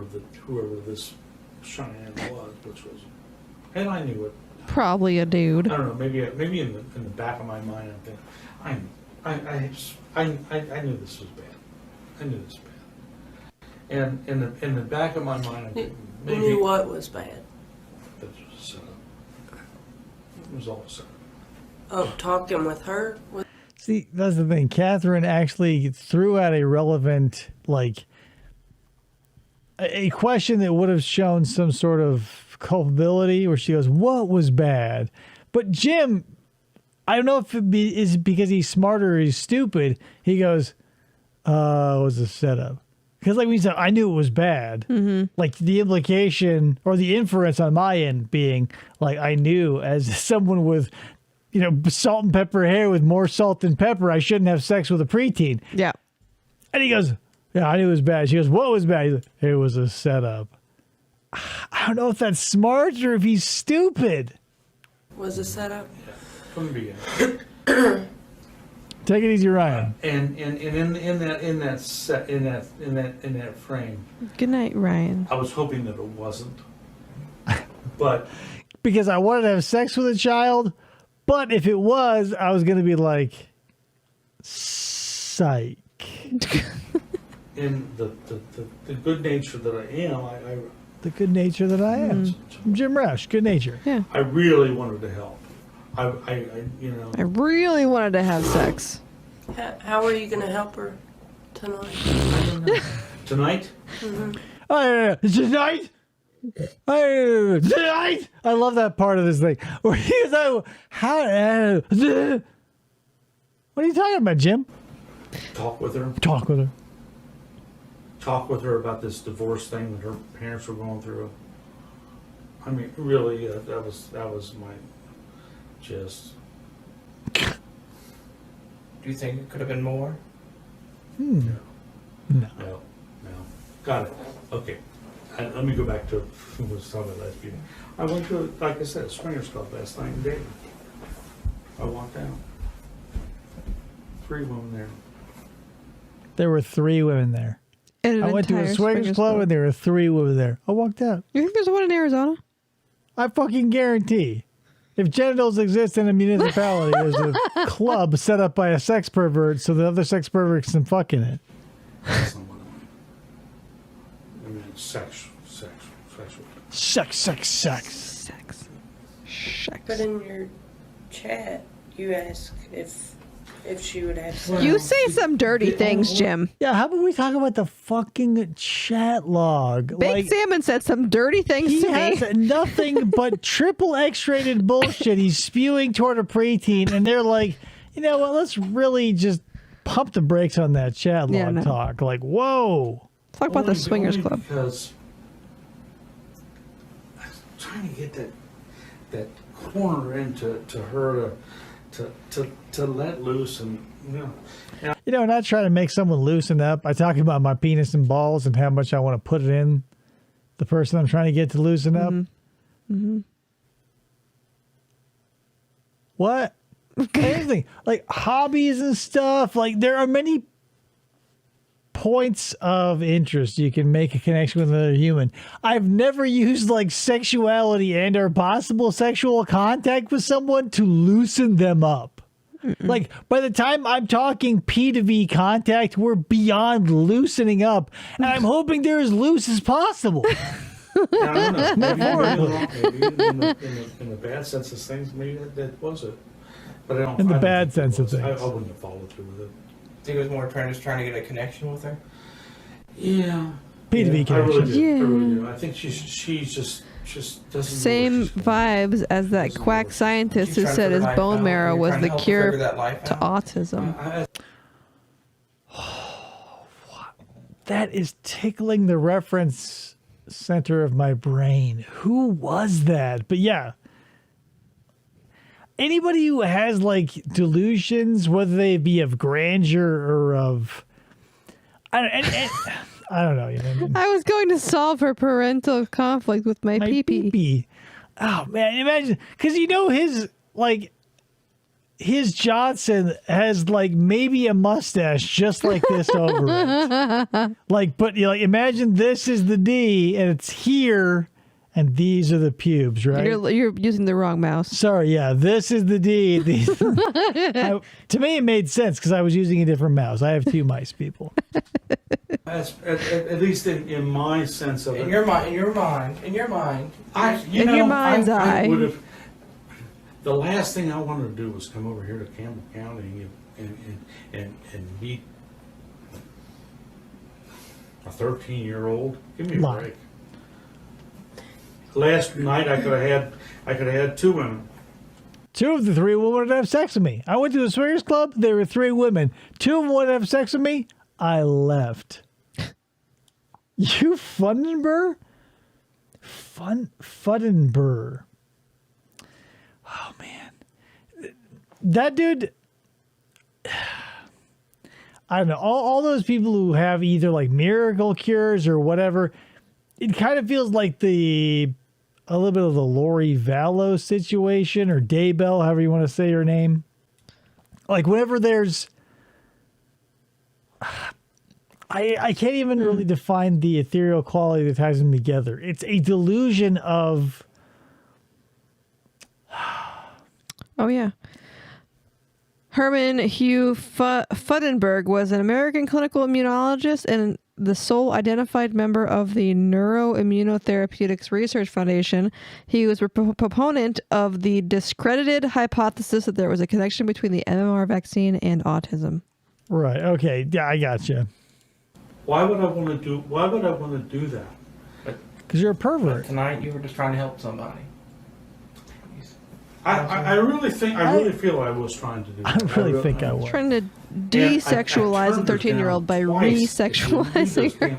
this Cheyenne was, which was, and I knew it. Probably a dude. I don't know. Maybe in the back of my mind, I'm thinking, I knew this was bad. I knew this was bad. And in the back of my mind, I'm thinking, You maybe knew what was bad. this was a setup. It was all a setup. Oh, talking with her? See, that's the thing. Catherine actually threw out a relevant, like, a question that would have shown some sort of culpability where she goes, what was bad? But Jim, I don't know if is because he's smarter or he's stupid. He goes, it was a setup. Because like when you said, I knew it was bad. Mm-hmm. Like the implication or the inference on my end being like, I knew as someone with, salt and pepper hair with more salt than pepper, I shouldn't have sex with a preteen. Yeah. And he goes, yeah, I knew it was bad. She goes, what was bad? He's like, it was a setup. I don't know if that's smart or if he's stupid. Was a setup? Yeah, from the beginning. Take it easy, Ryan. And in that frame, Good night, Ryan. I was hoping that it wasn't. But Because I wanted to have sex with a child, but if it was, I was going to be like, psych. in the good nature that I am, The good nature that I am. I'm Jim Rauch, good nature. Yeah. I really wanted to help. I really wanted to have sex. How are you going to help her tonight? Tonight? Tonight? Tonight? I love that part of this thing. Where he's like, what are you talking about, Jim? Talk with her. Talk with her. Talk with her about this divorce thing that her parents were going through. I mean, really, that was my gist. Do you think it could have been more? No. No. Got it. Okay. Let me go back to what was talking about last meeting. I went to, like I said, a swingers club last night in Dayton. I walked out. 3 women there. There were 3 women there. And I went to a swingers club and there were 3 women there. I walked out. You think there's one in Arizona? I fucking guarantee. If genitals exist in a municipality, there's a club set up by a sex pervert so the other sex perverts can fuck in it. That's not what I mean, sexual. Sex. But in your chat, you asked if she would have sex. You say some dirty things, Jim. Yeah, how about we talk about the fucking chat log? Big Salmon said some dirty things He to me. has nothing but triple X-rated bullshit he's spewing toward a preteen, and they're like, you know what, let's really just pump the brakes on that chat log talk. Like, whoa. Talk about the swingers club. Because I was trying to get that corner into her to let loose and not trying to make someone loosen up. I talk about my penis and balls and how much I want to put it in the person I'm trying to get to loosen up. Mm-hmm. What? Here's the thing, like hobbies and stuff. Like there are many points of interest you can make a connection with another human. I've never used like sexuality and or possible sexual contact with someone to loosen them up. Like by the time I'm talking P to V contact, we're beyond loosening up, and I'm hoping they're as loose as possible. I don't know. Maybe in the bad sense of things, maybe that was it. But I don't. In the I don't bad think sense it of was. things. I wouldn't have followed through with it. I think it was more trying to get a connection with her. Yeah. P to V I connection. really do. I really do. I think she's just doesn't. Same know what she's doing. vibes as that quack scientist who She's trying to said his figure life bone out. marrow You're was trying the to help her cure figure that life to out. autism. That is tickling the reference center of my brain. Who was that? But yeah. Anybody who has like delusions, whether they be of grandeur or of, I don't know. You know what I mean? I was going to solve her parental conflict with my pee-pee. pee-pee. Oh man, imagine because his Johnson has like maybe a mustache just like this over it. Like, but like imagine this is the D and it's here, and these are the pubes, right? You're using the wrong mouse. Sorry, yeah, this is the D. To me, it made sense because I was using a different mouse. I have two mice, people. That's, at least in my sense of it. In your mind. In your mind's eye. I would have. The last thing I wanted to do was come over here to Campbell County and meet a 13-year-old. Give me a Lie. break. Last night I could have had two women. Two of the three wanted to have sex with me. I went to a swingers club. There were three women. Two of them wanted to have sex with me. I left. You Fundenburg? Fundenburg. Oh, man. That dude... I don't know. All those people who have either like miracle cures or whatever, it kind of feels like a little bit of the Lori Vallow situation, or Daybell, however you want to say her name. Like whenever there's... I can't even really define the ethereal quality that ties them together. It's a delusion of... Oh, yeah. Herman Hugh Futtenberg was an American clinical immunologist and the sole identified member of the Neuroimmunotherapeutics Research Foundation. He was a proponent of the discredited hypothesis that there was a connection between the MMR vaccine and autism. Right. Okay. Yeah, I got you. Why would I want to do that? Because you're a pervert. Tonight you were just trying to help somebody. I really feel I was trying to do that. I really think I was. Trying to desexualize a 13-year-old by re-sexualizing her.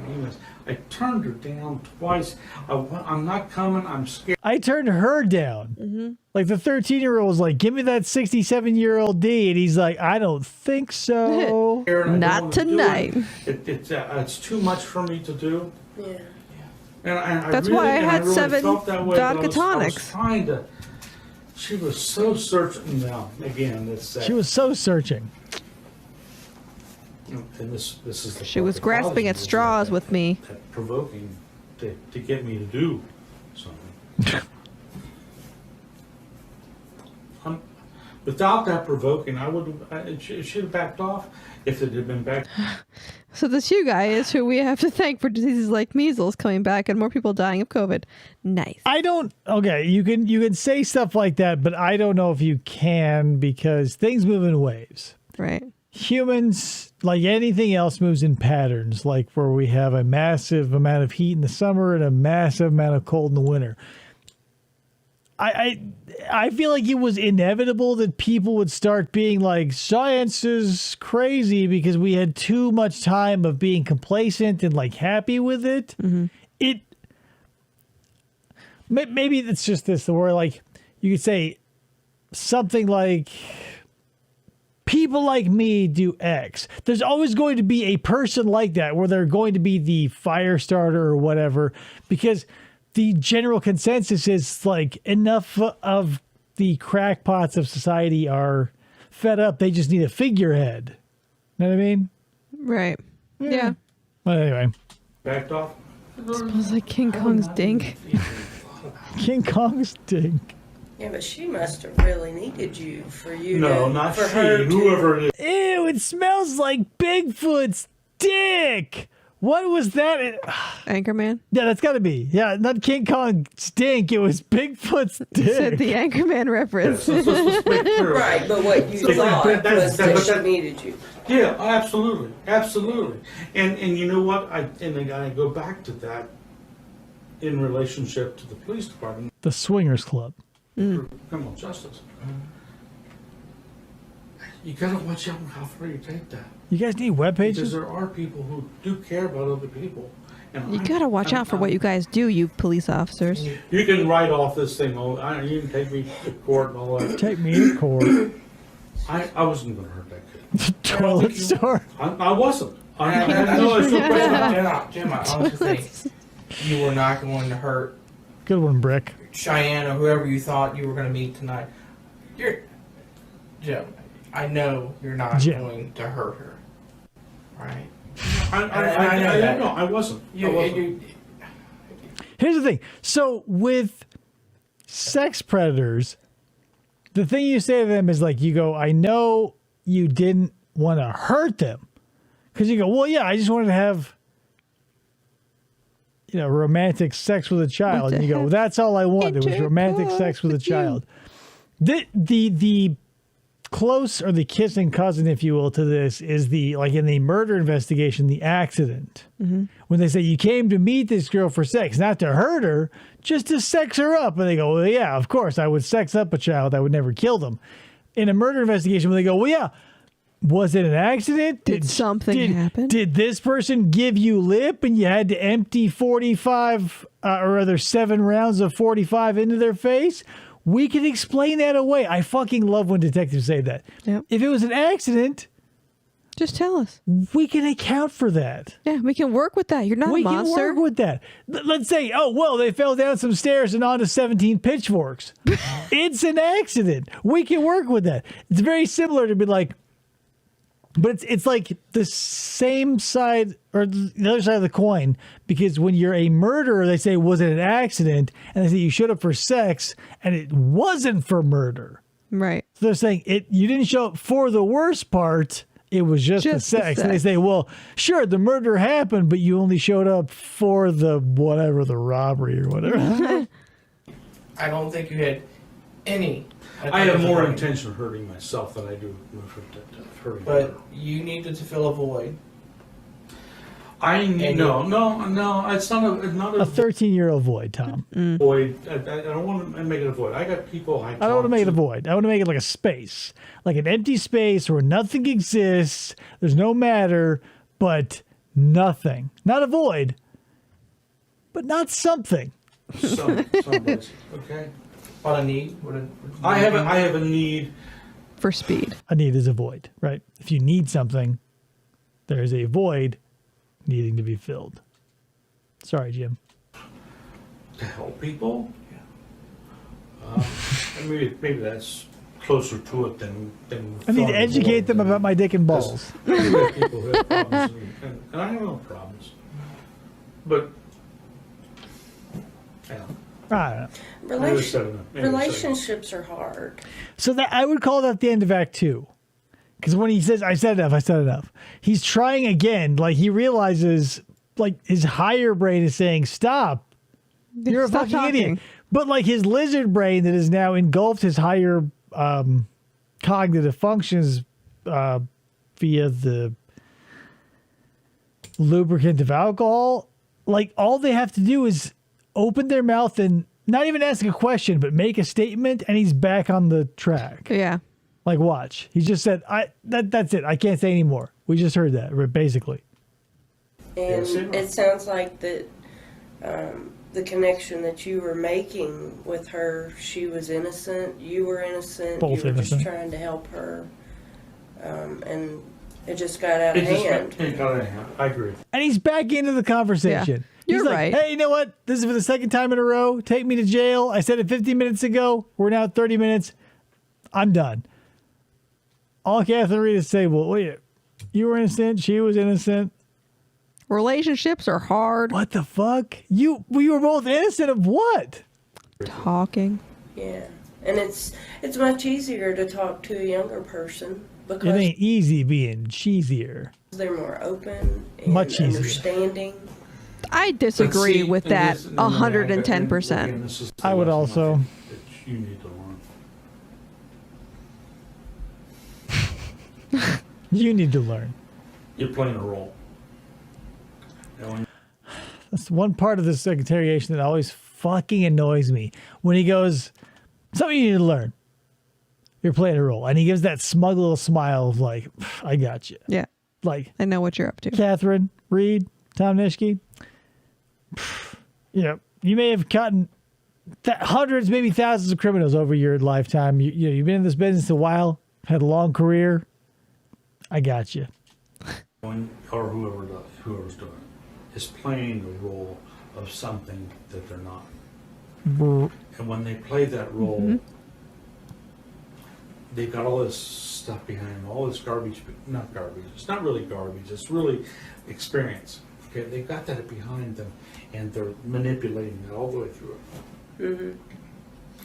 I turned her down twice. I'm not coming. I'm scared. I turned her down. Mm-hmm. Like the 13-year-old was like, give me that 67-year-old D. And he's like, I don't think so. Not tonight. It's too much for me to do. Yeah. And That's why I had 7 vodka tonics. I was trying to... She was so searching now. Again, she was so searching. And this is the She was grasping at straws with me. Provoking to get me to do something. Without that provoking, it should have backed off if it had been back. So this you guy is who we have to thank for diseases like measles coming back and more people dying of COVID. Nice. Okay, you can say stuff like that, but I don't know if you can because things move in waves. Right. Humans, like anything else, moves in patterns, like where we have a massive amount of heat in the summer and a massive amount of cold in the winter. I feel like it was inevitable that people would start being like, science is crazy because we had too much time of being complacent and like happy with it. Mm-hmm. Maybe it's just this, where like you could say something like, people like me do X. There's always going to be a person like that where they're going to be the fire starter or whatever, because the general consensus is like enough of the crackpots of society are fed up. They just need a figurehead. Know what I mean? Right. Yeah. Well, anyway. Backed off? Smells like King Kong's dink. King Kong's dink. Yeah, but she must have really needed you for you. No, to, not for she. her Whoever it is. Ew, it smells like Bigfoot's dick. What was that? Anchorman? Yeah, that's got to be. Yeah, not King Kong stink. It was Bigfoot's dick. Said the Anchorman reference. Right, but what you thought was that she needed you. Yeah, absolutely, absolutely. And you know what? I go back to that in relationship to the police department. The Swingers Club. Criminal justice. You gotta watch out how far you take that. You guys need web Because pages? there are people who do care about other people. And You gotta watch out for what you guys do, you police officers. You can write off this thing. You can take me to court and all that. Take me to court. I wasn't gonna hurt that kid. Toilet store. I wasn't. I had no Jim, I honestly think you were not going to hurt Good one, Brick. Cheyenne or whoever you thought you were going to meet tonight. Jim, I know you're not going to hurt her, right? I know, I wasn't. Here's the thing. So with sex predators, the thing you say to them is like, you go, I know you didn't want to hurt them. Because you go, well, yeah, I just wanted to have, romantic sex with a child. And you go, well, that's all I wanted was romantic sex with a child. The close or the kissing cousin, if you will, to this is in the murder investigation, the accident. Mm-hmm. When they say you came to meet this girl for sex, not to hurt her, just to sex her up. And they go, well, yeah, of course, I would sex up a child. I would never kill them. In a murder investigation, when they go, well, yeah, was it an accident? Did something happen? Did this person give you lip and you had to empty 45 or rather 7 rounds of 45 into their face? We can explain that away. I fucking love when detectives say that. Yep. If it was an accident, just tell us. We can account for that. Yeah, we can work with that. You're not a monster. We can work with that. Let's say, oh, well, they fell down some stairs and onto 17 pitchforks. It's an accident. We can work with that. It's very similar to be like, but it's like the same side or the other side of the coin, because when you're a murderer, they say, was it an accident? And they say you showed up for sex and it wasn't for murder. Right. So they're saying you didn't show up for the worst part. It was just the sex. And they say, well, sure, the murder happened, but you only showed up for the robbery or whatever. I don't think you had any. I have more intention of hurting myself than I do of hurting her. But you needed to fill a void. No. It's not a 13-year-old void, Tom. Void. I don't want to make it a void. I got people I don't want to make it a void. I want to make it like a space, like an empty space where nothing exists. There's no matter, but nothing. Not a void, but not something. Someplace. Okay. What a need. I have a need for speed. A need is a void, right? If you need something, there is a void needing to be filled. Sorry, Jim. To help people? Yeah. Maybe that's closer to it than I need to educate them about my dick and balls. We have people who have problems, and I have no problems. But, yeah. I don't know. Relationships are hard. So that I would call that the end of Act 2. Because when he says, I said enough, he's trying again. Like, he realizes, like, his higher brain is saying, stop. You're a fucking idiot. But, like, his lizard brain that has now engulfed his higher cognitive functions via the lubricant of alcohol, like, all they have to do is open their mouth and not even ask a question, but make a statement, and he's back on the track. Yeah. Like, watch. He just said, that's it. I can't say anymore. We just heard that, basically. And it sounds like that the connection that you were making with her, she was innocent, you were innocent, Both you were innocent. just trying to help her, and it just got out of hand. It got out of hand. I agree. And he's back into the conversation. Yeah, you're he's like, right. hey, you know what? This is for the second time in a row. Take me to jail. I said it 15 minutes ago. We're now at 30 minutes. I'm done. All Catherine Reed is say, well, wait, you were innocent. She was innocent. Relationships are hard. What the fuck? We were both innocent of what? Talking. Yeah, and it's much easier to talk to a younger person It because ain't easy being cheesier. they're more open and Much easier. understanding. I disagree with that 110%. I would also. That you need to learn. You need to learn. You're playing a role. That's one part of this interrogation that always fucking annoys me. When he goes, something you need to learn. You're playing a role. And he gives that smug little smile of like, I got you. Yeah. Like, I know what you're up to. Catherine Reed, Tom Nishke. You may have caught hundreds, maybe thousands of criminals over your lifetime. You've been in this business a while, had a long career. I got you. Or whoever's doing it is playing the role of something that they're not. And when they play that role, they've got all this stuff behind them, all this garbage, not garbage. It's not really garbage. It's really experience. Okay, they've got that behind them, and they're manipulating it all the way through it. Mm-hmm.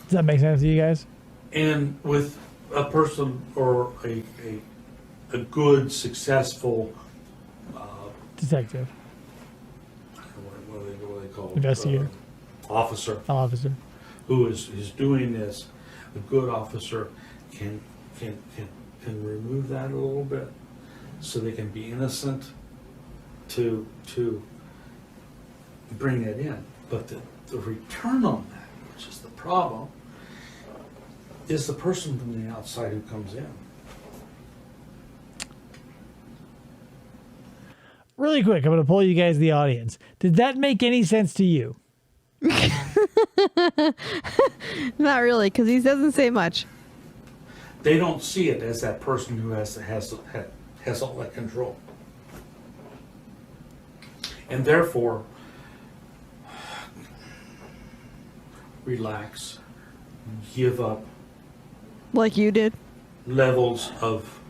Does that make sense to you guys? And with a person or a good, successful Detective. what do they call it? Investigator. Officer Officer. who is doing this, a good officer can remove that a little bit so they can be innocent to bring it in. But the return on that, which is the problem, is the person from the outside who comes in. Really quick, I'm going to pull you guys, the audience. Did that make any sense to you? Not really, because he doesn't say much. They don't see it as that person who has all that control. And therefore, relax, give up Like you did. levels of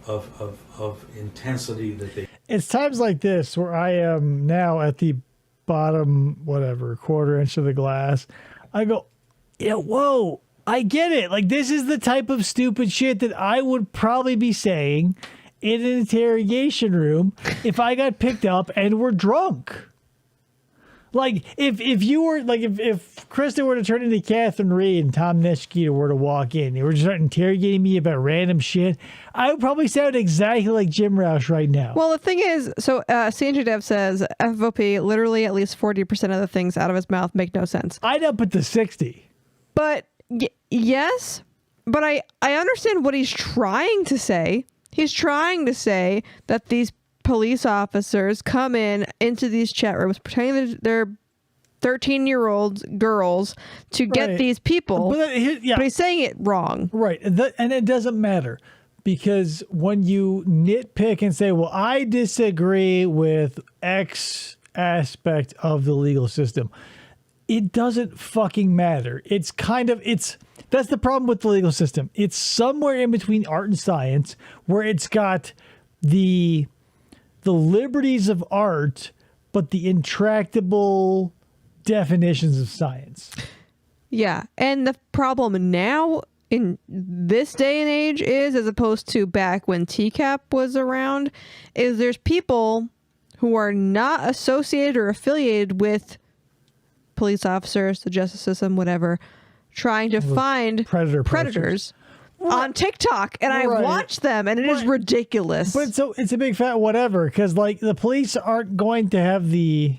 intensity that they. It's times like this where I am now at the bottom, whatever, quarter inch of the glass. I go, yeah, whoa, I get it. Like, this is the type of stupid shit that I would probably be saying in an interrogation room if I got picked up and were drunk. Like, if you were, like, if Krista were to turn into Catherine Reed and Tom Nishkita were to walk in, they were just interrogating me about random shit, I would probably sound exactly like Jim Rauch right now. Well, the thing is, so CNG Dev says FFOP, literally at least 40% of the things out of his mouth make no sense. I'd up it to 60. But yes, but I understand what he's trying to say. He's trying to say that these police officers come into these chat rooms pretending they're 13-year-old girls to get these people. But he's saying it wrong. Right. And it doesn't matter, because when you nitpick and say, well, I disagree with X aspect of the legal system, it doesn't fucking matter. That's the problem with the legal system. It's somewhere in between art and science, where it's got the liberties of art, but the intractable definitions of science. Yeah. And the problem now in this day and age is, as opposed to back when TCAP was around, is there's people who are not associated or affiliated with police officers, the justice system, whatever, trying to find predators on TikTok, and I watch them, and it is ridiculous. But it's a big fat whatever, because like the police aren't going to have the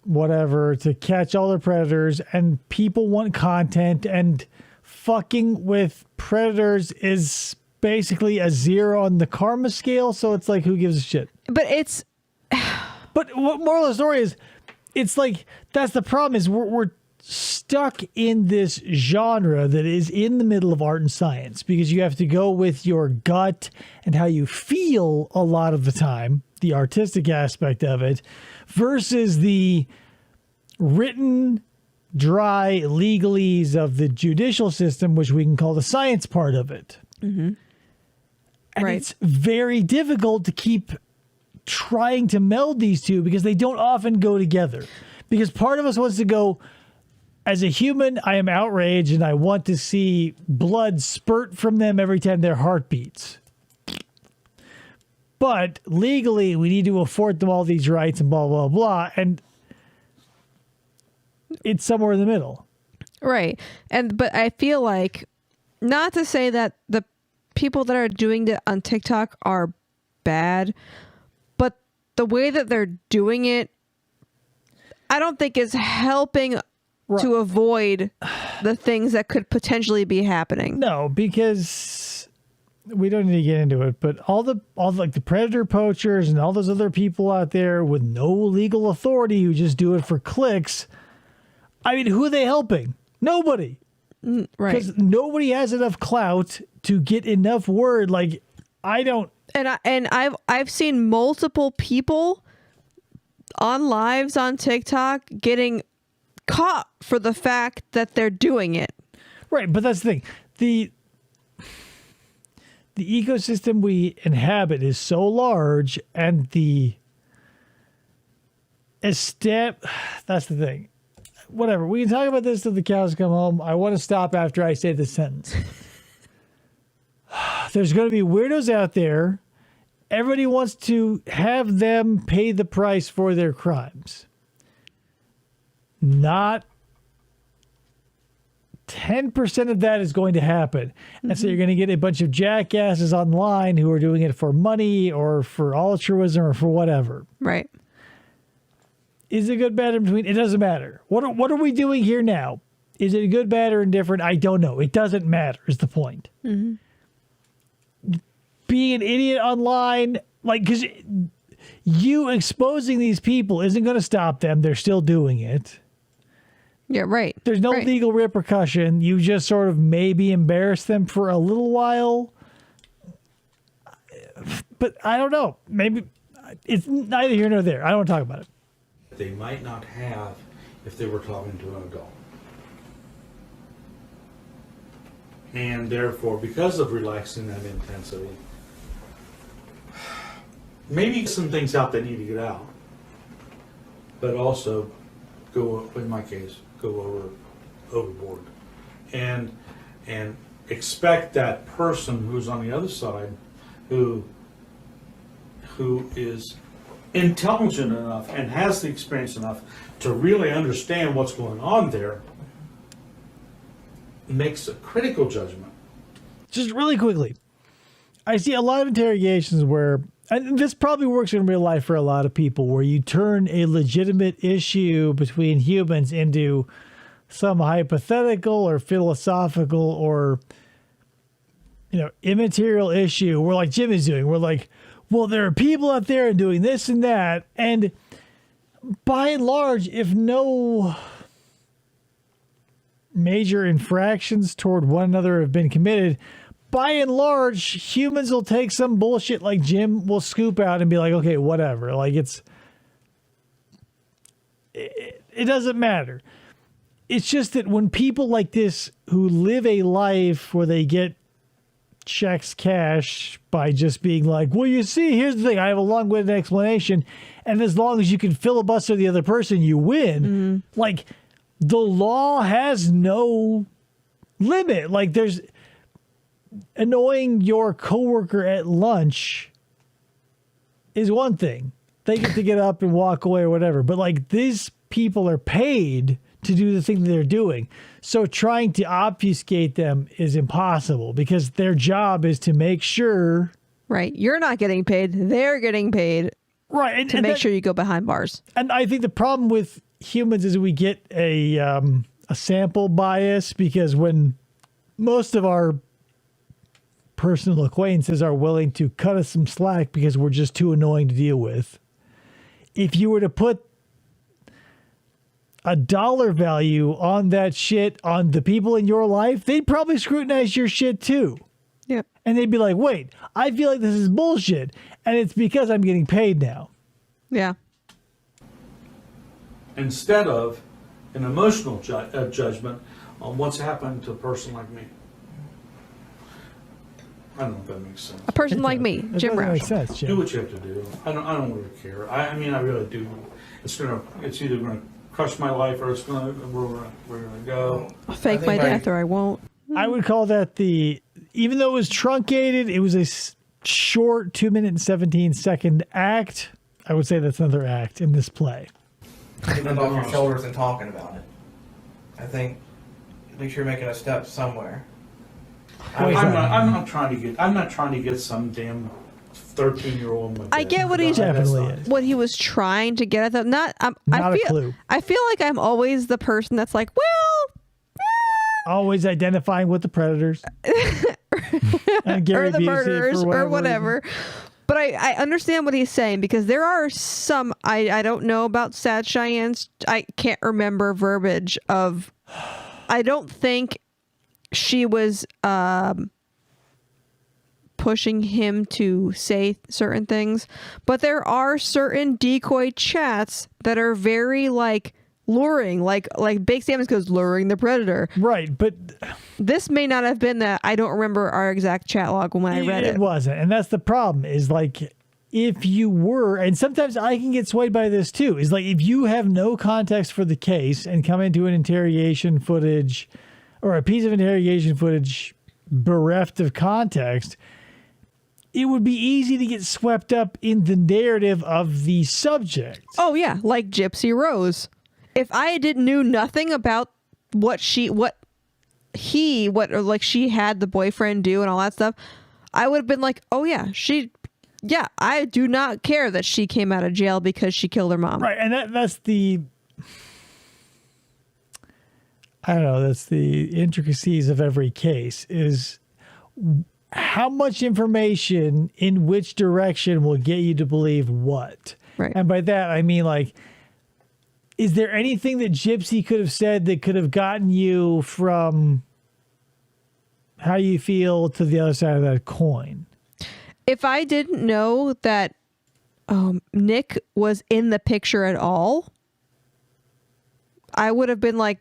whatever to catch all the predators, and people want content, and fucking with predators is basically a 0 on the karma scale. So it's like, who gives a shit? But it's. But what moral of the story is, it's like that's the problem, is we're stuck in this genre that is in the middle of art and science, because you have to go with your gut and how you feel a lot of the time, the artistic aspect of it, versus the written, dry legalese of the judicial system, which we can call the science part of it. Mm-hmm. And it's very difficult to keep trying to meld these two, because they don't often go together. Because part of us wants to go, as a human, I am outraged and I want to see blood spurt from them every time their heart beats. But legally, we need to afford them all these rights and blah, blah, blah. And it's somewhere in the middle. Right. But I feel like, not to say that the people that are doing it on TikTok are bad, but the way that they're doing it, I don't think is helping to avoid the things that could potentially be happening. No, because we don't need to get into it, but all the like the predator poachers and all those other people out there with no legal authority who just do it for clicks. I mean, who are they helping? Nobody. Right. Because nobody has enough clout to get enough word. Like, I don't. And I've seen multiple people on lives on TikTok getting caught for the fact that they're doing it. Right, but that's the thing. The ecosystem we inhabit is so large, and the a step. That's the thing. Whatever. We can talk about this till the cows come home. I want to stop after I say this sentence. There's going to be weirdos out there. Everybody wants to have them pay the price for their crimes. Not 10% of that is going to happen. And so you're going to get a bunch of jackasses online who are doing it for money or for altruism or for whatever. Right. Is it good, bad, in between? It doesn't matter. What are we doing here now? Is it good, bad, or indifferent? I don't know. It doesn't matter is the point. Mm-hmm. Being an idiot online, like, because you exposing these people isn't going to stop them. They're still doing it. Yeah, right. There's no legal repercussion. You just sort of maybe embarrass them for a little while. But I don't know. Maybe it's neither here nor there. I don't want to talk about it. They might not have if they were talking to an adult. And therefore, because of relaxing that intensity, maybe some things out that need to get out, but also go, in my case, go overboard, and expect that person who's on the other side, who is intelligent enough and has the experience enough to really understand what's going on there, makes a critical judgment. Just really quickly, I see a lot of interrogations where, and this probably works in real life for a lot of people, where you turn a legitimate issue between humans into some hypothetical or philosophical or, immaterial issue. We're like Jim is doing. We're like, well, there are people out there doing this and that. And by and large, if no major infractions toward one another have been committed, by and large, humans will take some bullshit like Jim will scoop out and be like, okay, whatever. Like it doesn't matter. It's just that when people like this who live a life where they get checks cash by just being like, well, you see, here's the thing. I have a long-winded explanation. And as long as you can filibuster the other person, you win. Mm-hmm. Like, the law has no limit. Like, there's annoying your coworker at lunch is one thing. They get to get up and walk away or whatever. But like, these people are paid to do the thing that they're doing. So trying to obfuscate them is impossible because their job is to make sure. Right. You're not getting paid. They're getting paid. Right. To make sure you go behind bars. And I think the problem with humans is we get a sample bias, because when most of our personal acquaintances are willing to cut us some slack because we're just too annoying to deal with, if you were to put a dollar value on that shit on the people in your life, they'd probably scrutinize your shit too. Yep. And they'd be like, wait, I feel like this is bullshit. And it's because I'm getting paid now. Yeah. Instead of an emotional judgment on what's happened to a person like me. I don't know if that makes sense. A person like me, Jim Rauch. Makes sense, Jim. Do what you have to do. I don't really care. I mean, I really do. It's either gonna crush my life or we're gonna go. I'll fake my death or I won't. I would call that even though it was truncated, it was a short 2 minute and 17 second act. I would say that's another act in this play. Getting it off your shoulders and talking about it. I think at least you're making a step somewhere. I'm not trying to get some damn 13-year-old. I get what he was trying to get at. I feel like I'm always the person that's like, well, always identifying with the predators and or the murderers or whatever. But I understand what he's saying, because there are some, I don't know about Sad Cheyenne's, I can't remember verbiage of, I don't think she was pushing him to say certain things, but there are certain decoy chats that are very like luring, like Big Sam goes luring the predator. Right, but this may not have been that. I don't remember our exact chat log when I read it. It wasn't, and that's the problem. Is like if you were, and sometimes I can get swayed by this too, is like if you have no context for the case and come into an interrogation footage or a piece of interrogation footage bereft of context, it would be easy to get swept up in the narrative of the subject. Oh yeah, like Gypsy Rose. If I knew nothing about what she had the boyfriend do and all that stuff, I would have been like, oh yeah, I do not care that she came out of jail because she killed her mom. Right, and that's the, I don't know, that's the intricacies of every case, is how much information in which direction will get you to believe what. Right. And by that, I mean, like, is there anything that Gypsy could have said that could have gotten you from how you feel to the other side of that coin? If I didn't know that Nick was in the picture at all, I would have been like,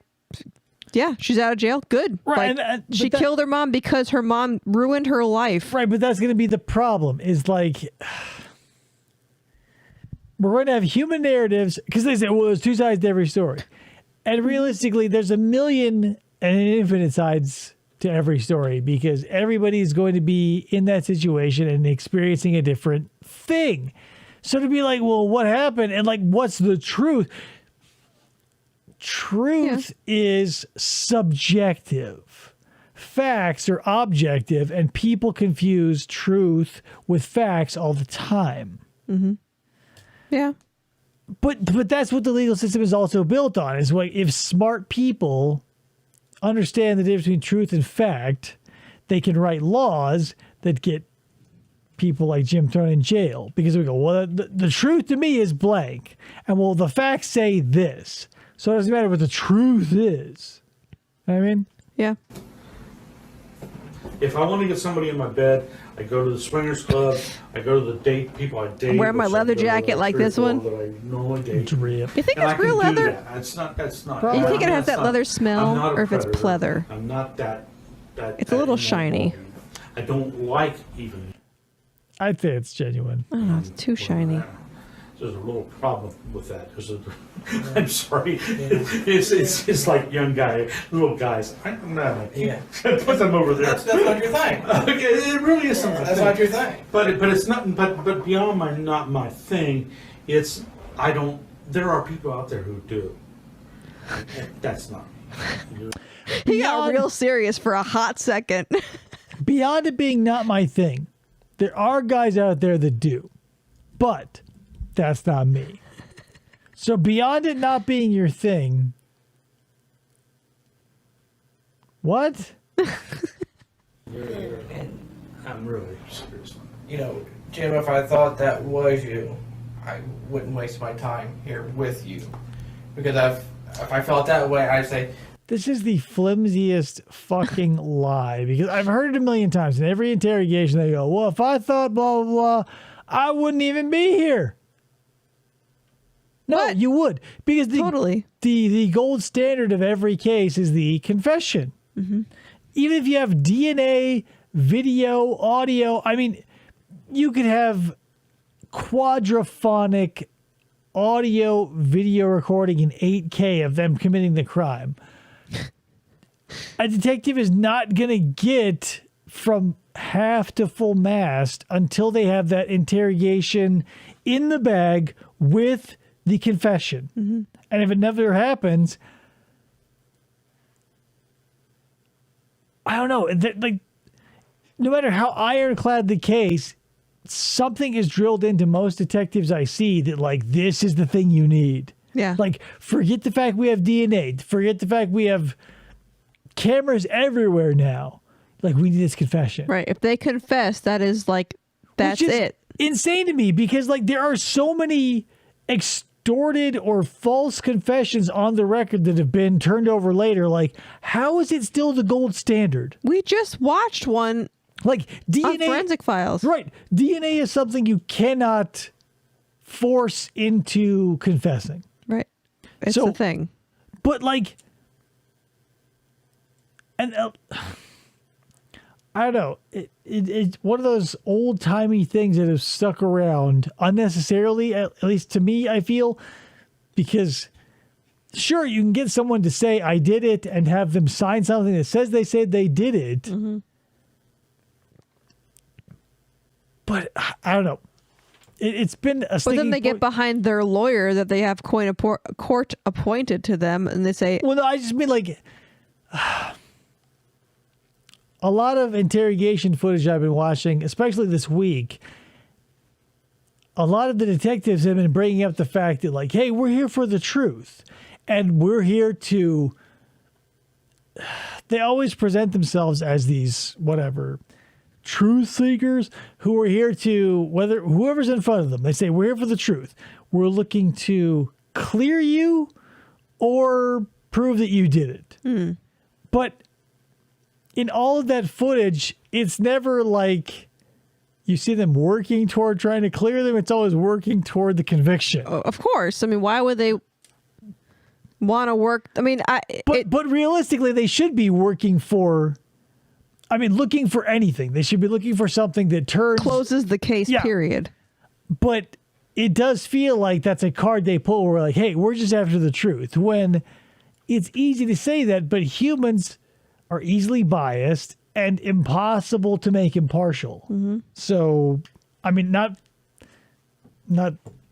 yeah, she's out of jail. Good. Right. Like, she killed her mom because her mom ruined her life. Right, but that's going to be the problem, is like, we're going to have human narratives, because they say, well, there's two sides to every story. And realistically, there's a million and infinite sides to every story, because everybody's going to be in that situation and experiencing a different thing. So to be like, well, what happened? And like, what's the truth? Truth is subjective. Facts are objective, and people confuse truth with facts all the time. Mm-hmm. Yeah. But that's what the legal system is also built on, is like, if smart people understand the difference between truth and fact, they can write laws that get people like Jim thrown in jail, because we go, well, the truth to me is blank, and well, the facts say this, so it doesn't matter what the truth is. You know what I mean? Yeah. If I want to get somebody in my bed, I go to the swingers club. I go to the people I date. Wear my which leather I go to jacket like this one? that I normally date. Drip. You think And I it's real can do leather? that. That's not. You think it has it's that not- leather I'm smell, not a or if it's predator. pleather? I'm not that. It's a little shiny. I don't like even. I think it's genuine. Oh, it's too shiny. There's a little problem with that because I'm sorry. It's like young little guys. I'm not. Yeah. Put them over there. That's not your thing. Okay, it really is something. That's not your thing. But it's not. But beyond not my thing. It's I don't. There are people out there who do. That's not me. He got real serious for a hot second. Beyond it being not my thing, there are guys out there that do, but that's not me. So beyond it not being your thing, what? And, I'm really serious. you know, Jim, if I thought that was you, I wouldn't waste my time here with you. Because if I felt that way, I'd say, This is the flimsiest fucking lie, because I've heard it a million times. In every interrogation, they go, well, if I thought blah, blah, blah, I wouldn't even be here. No, What? you would. Because Totally. the gold standard of every case is the confession. Mm-hmm. Even if you have DNA, video, audio, I mean, you could have quadraphonic audio video recording in 8K of them committing the crime. A detective is not going to get from half to full mast until they have that interrogation in the bag with the confession. Mm-hmm. And if it never happens, I don't know. Like, no matter how ironclad the case, something is drilled into most detectives I see that, like, this is the thing you need. Yeah. Like, forget the fact we have DNA. Forget the fact we have cameras everywhere now. Like, we need this confession. Right. If they confess, that is like, that's Which is it. insane to me, because, like, there are so many extorted or false confessions on the record that have been turned over later. Like, how is it still the gold standard? We just watched one Like, DNA. on Forensic Files. Right. DNA is something you cannot force into confessing. Right. It's So- the thing. But, like, and I don't know. It's one of those old timey things that have stuck around unnecessarily, at least to me, I feel, because sure, you can get someone to say, I did it, and have them sign something that says they said they did it. Mm-hmm. But I don't know. It's been a But then they get behind their lawyer that they have court appointed to them, and they say, well, no, I just mean like a lot of interrogation footage I've been watching, especially this week, a lot of the detectives have been bringing up the fact that, like, hey, we're here for the truth. And we're here to... They always present themselves as these, whatever, truth seekers who are here to... whoever's in front of them, they say, we're here for the truth. We're looking to clear you or prove that you did it. But... in all of that footage, it's never like you see them working toward trying to clear them. It's always working toward the conviction. oh, of course. I mean, why would they want to work? I mean, but realistically, they should be working for, I mean, looking for anything. They should be looking for something that closes the case, period. But it does feel like that's a card they pull where, like, hey, we're just after the truth. When it's easy to say that, but humans are easily biased and impossible to make impartial. Mm-hmm. So, I mean, not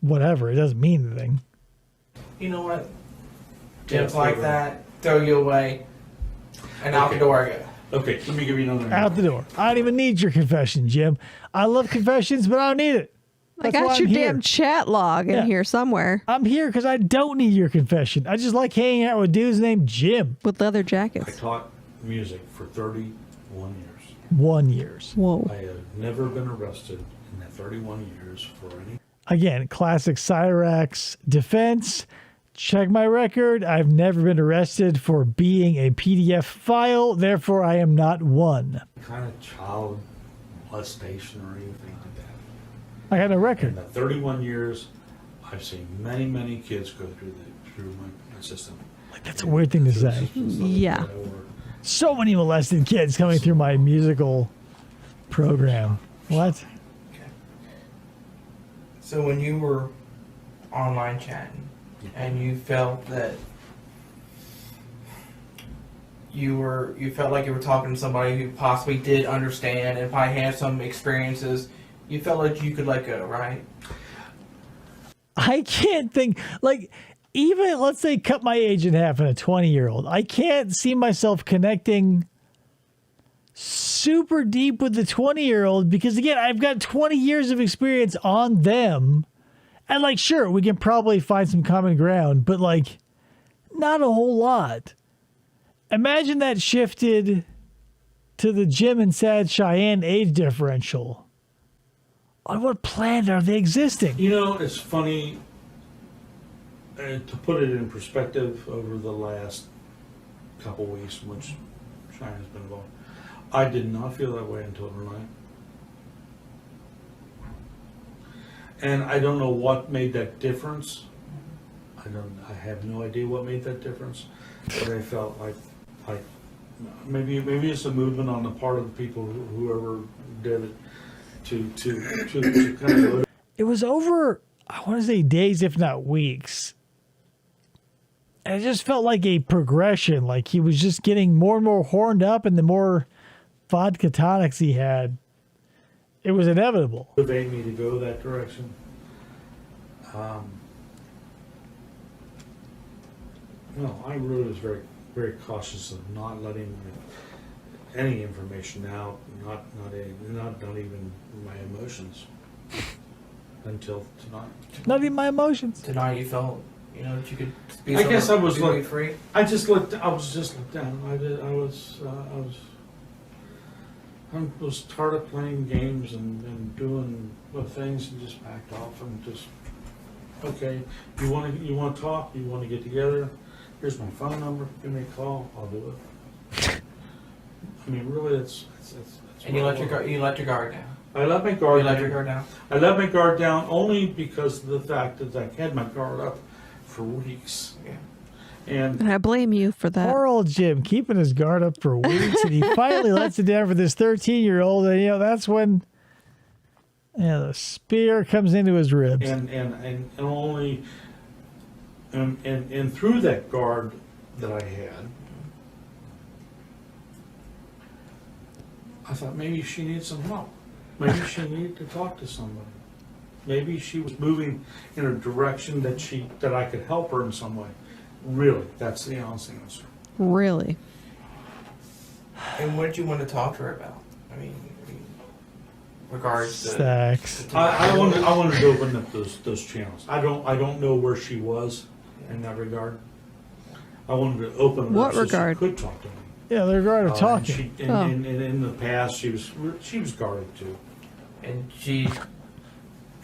whatever. It doesn't mean anything. You know what? Jim's like that. Throw you away. And out the door I go. Okay, let me give you another. Out the door. I don't even need your confession, Jim. I love confessions, but I don't need it. I got your damn chat log in here somewhere. I'm here because I don't need your confession. I just like hanging out with dudes named Jim. With leather I jackets. taught music for 31 years. 1 year. Whoa. I have never been arrested in that 31 years for any. Again, classic Cyrax defense. Check my record. I've never been arrested for being a PDF file. Therefore, I am not one. Kind of child molestation or anything like that. I got no record. In the 31 years, I've seen many, many kids go through my system. Like, that's a weird thing to say. Yeah. So many molested kids coming through my musical program. What? Okay. So when you were online chatting and you felt that you felt like you were talking to somebody who possibly did understand and probably had some experiences, you felt like you could let go, right? I can't think, like, even, let's say, cut my age in half and a 20-year-old. I can't see myself connecting super deep with the 20-year-old because, again, I've got 20 years of experience on them. And, like, sure, we can probably find some common ground, but, like, not a whole lot. Imagine that shifted to the Jim and Sad Cheyenne age differential. On what planet are they existing? You know, it's funny. To put it in perspective, over the last couple weeks, which Cheyenne's been involved, I did not feel that way until tonight. And I don't know what made that difference. I have no idea what made that difference. But I felt like maybe it's a movement on the part of the people whoever did it to kind of. It was over, I want to say days, if not weeks. And it just felt like a progression. Like he was just getting more and more horned up, and the more vodka tonics he had, it was inevitable. Motivate me to go that direction. No, I really was very, very cautious of not letting any information out, not even my emotions until tonight. Not even my emotions. Tonight you felt, that you could be I guess I was really free. I was just looked down. I was tired of playing games and doing things and just backed off and just, okay, you want to talk, you want to get together, here's my phone number, give me a call, I'll do it. I mean, really, that's and you let your guard down. I let my guard You down. let your guard down. I let my guard down only because of the fact that I had my guard up for weeks. Yeah. And And I blame you for that. Poor old Jim keeping his guard up for weeks, and he finally lets it down for this 13-year-old, and that's when the spear comes into his ribs. and only and through that guard that I had, I thought maybe she needs some help. Maybe she needed to talk to somebody. Maybe she was moving in a direction that I could help her in some way. Really, that's the honest answer. Really? And what did you want to talk to her about? I mean regards to Sex. I wanted to open up those channels. I don't know where she was in that regard. I wanted to open it What up so regard? she could talk to me. Yeah, they're guard of And talking. and in the past, she was guarded too. and she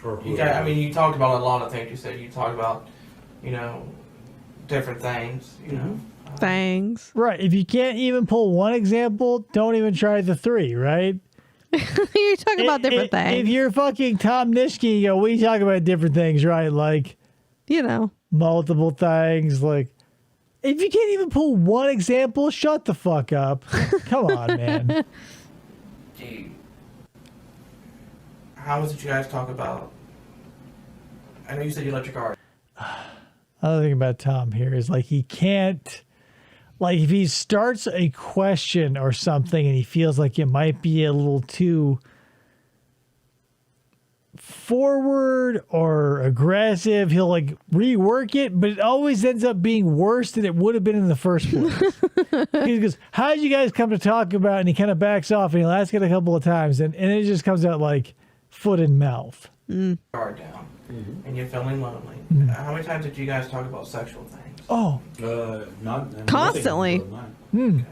Or you got, I mean you talked about a lot of things you said. You talked about, different things, Thanks. Right. If you can't even pull one example, don't even try the three, right? You're talking about different If things. you're fucking Tom Nishkin, you go, we talk about different things, right? Like multiple things. Like, if you can't even pull one example, shut the fuck up. Come on, man. How was it you guys talk about? I know you said you let your guard. Another thing about Tom here is like he can't, like if he starts a question or something and he feels like it might be a little too forward or aggressive, he'll like rework it, but it always ends up being worse than it would have been in the first place. He goes, how did you guys come to talk about? And he kind of backs off and he'll ask it a couple of times and it just comes out like foot and mouth. Guard down, and you're feeling lonely. How many times did you guys talk about sexual things? Oh, Not Constantly. Okay,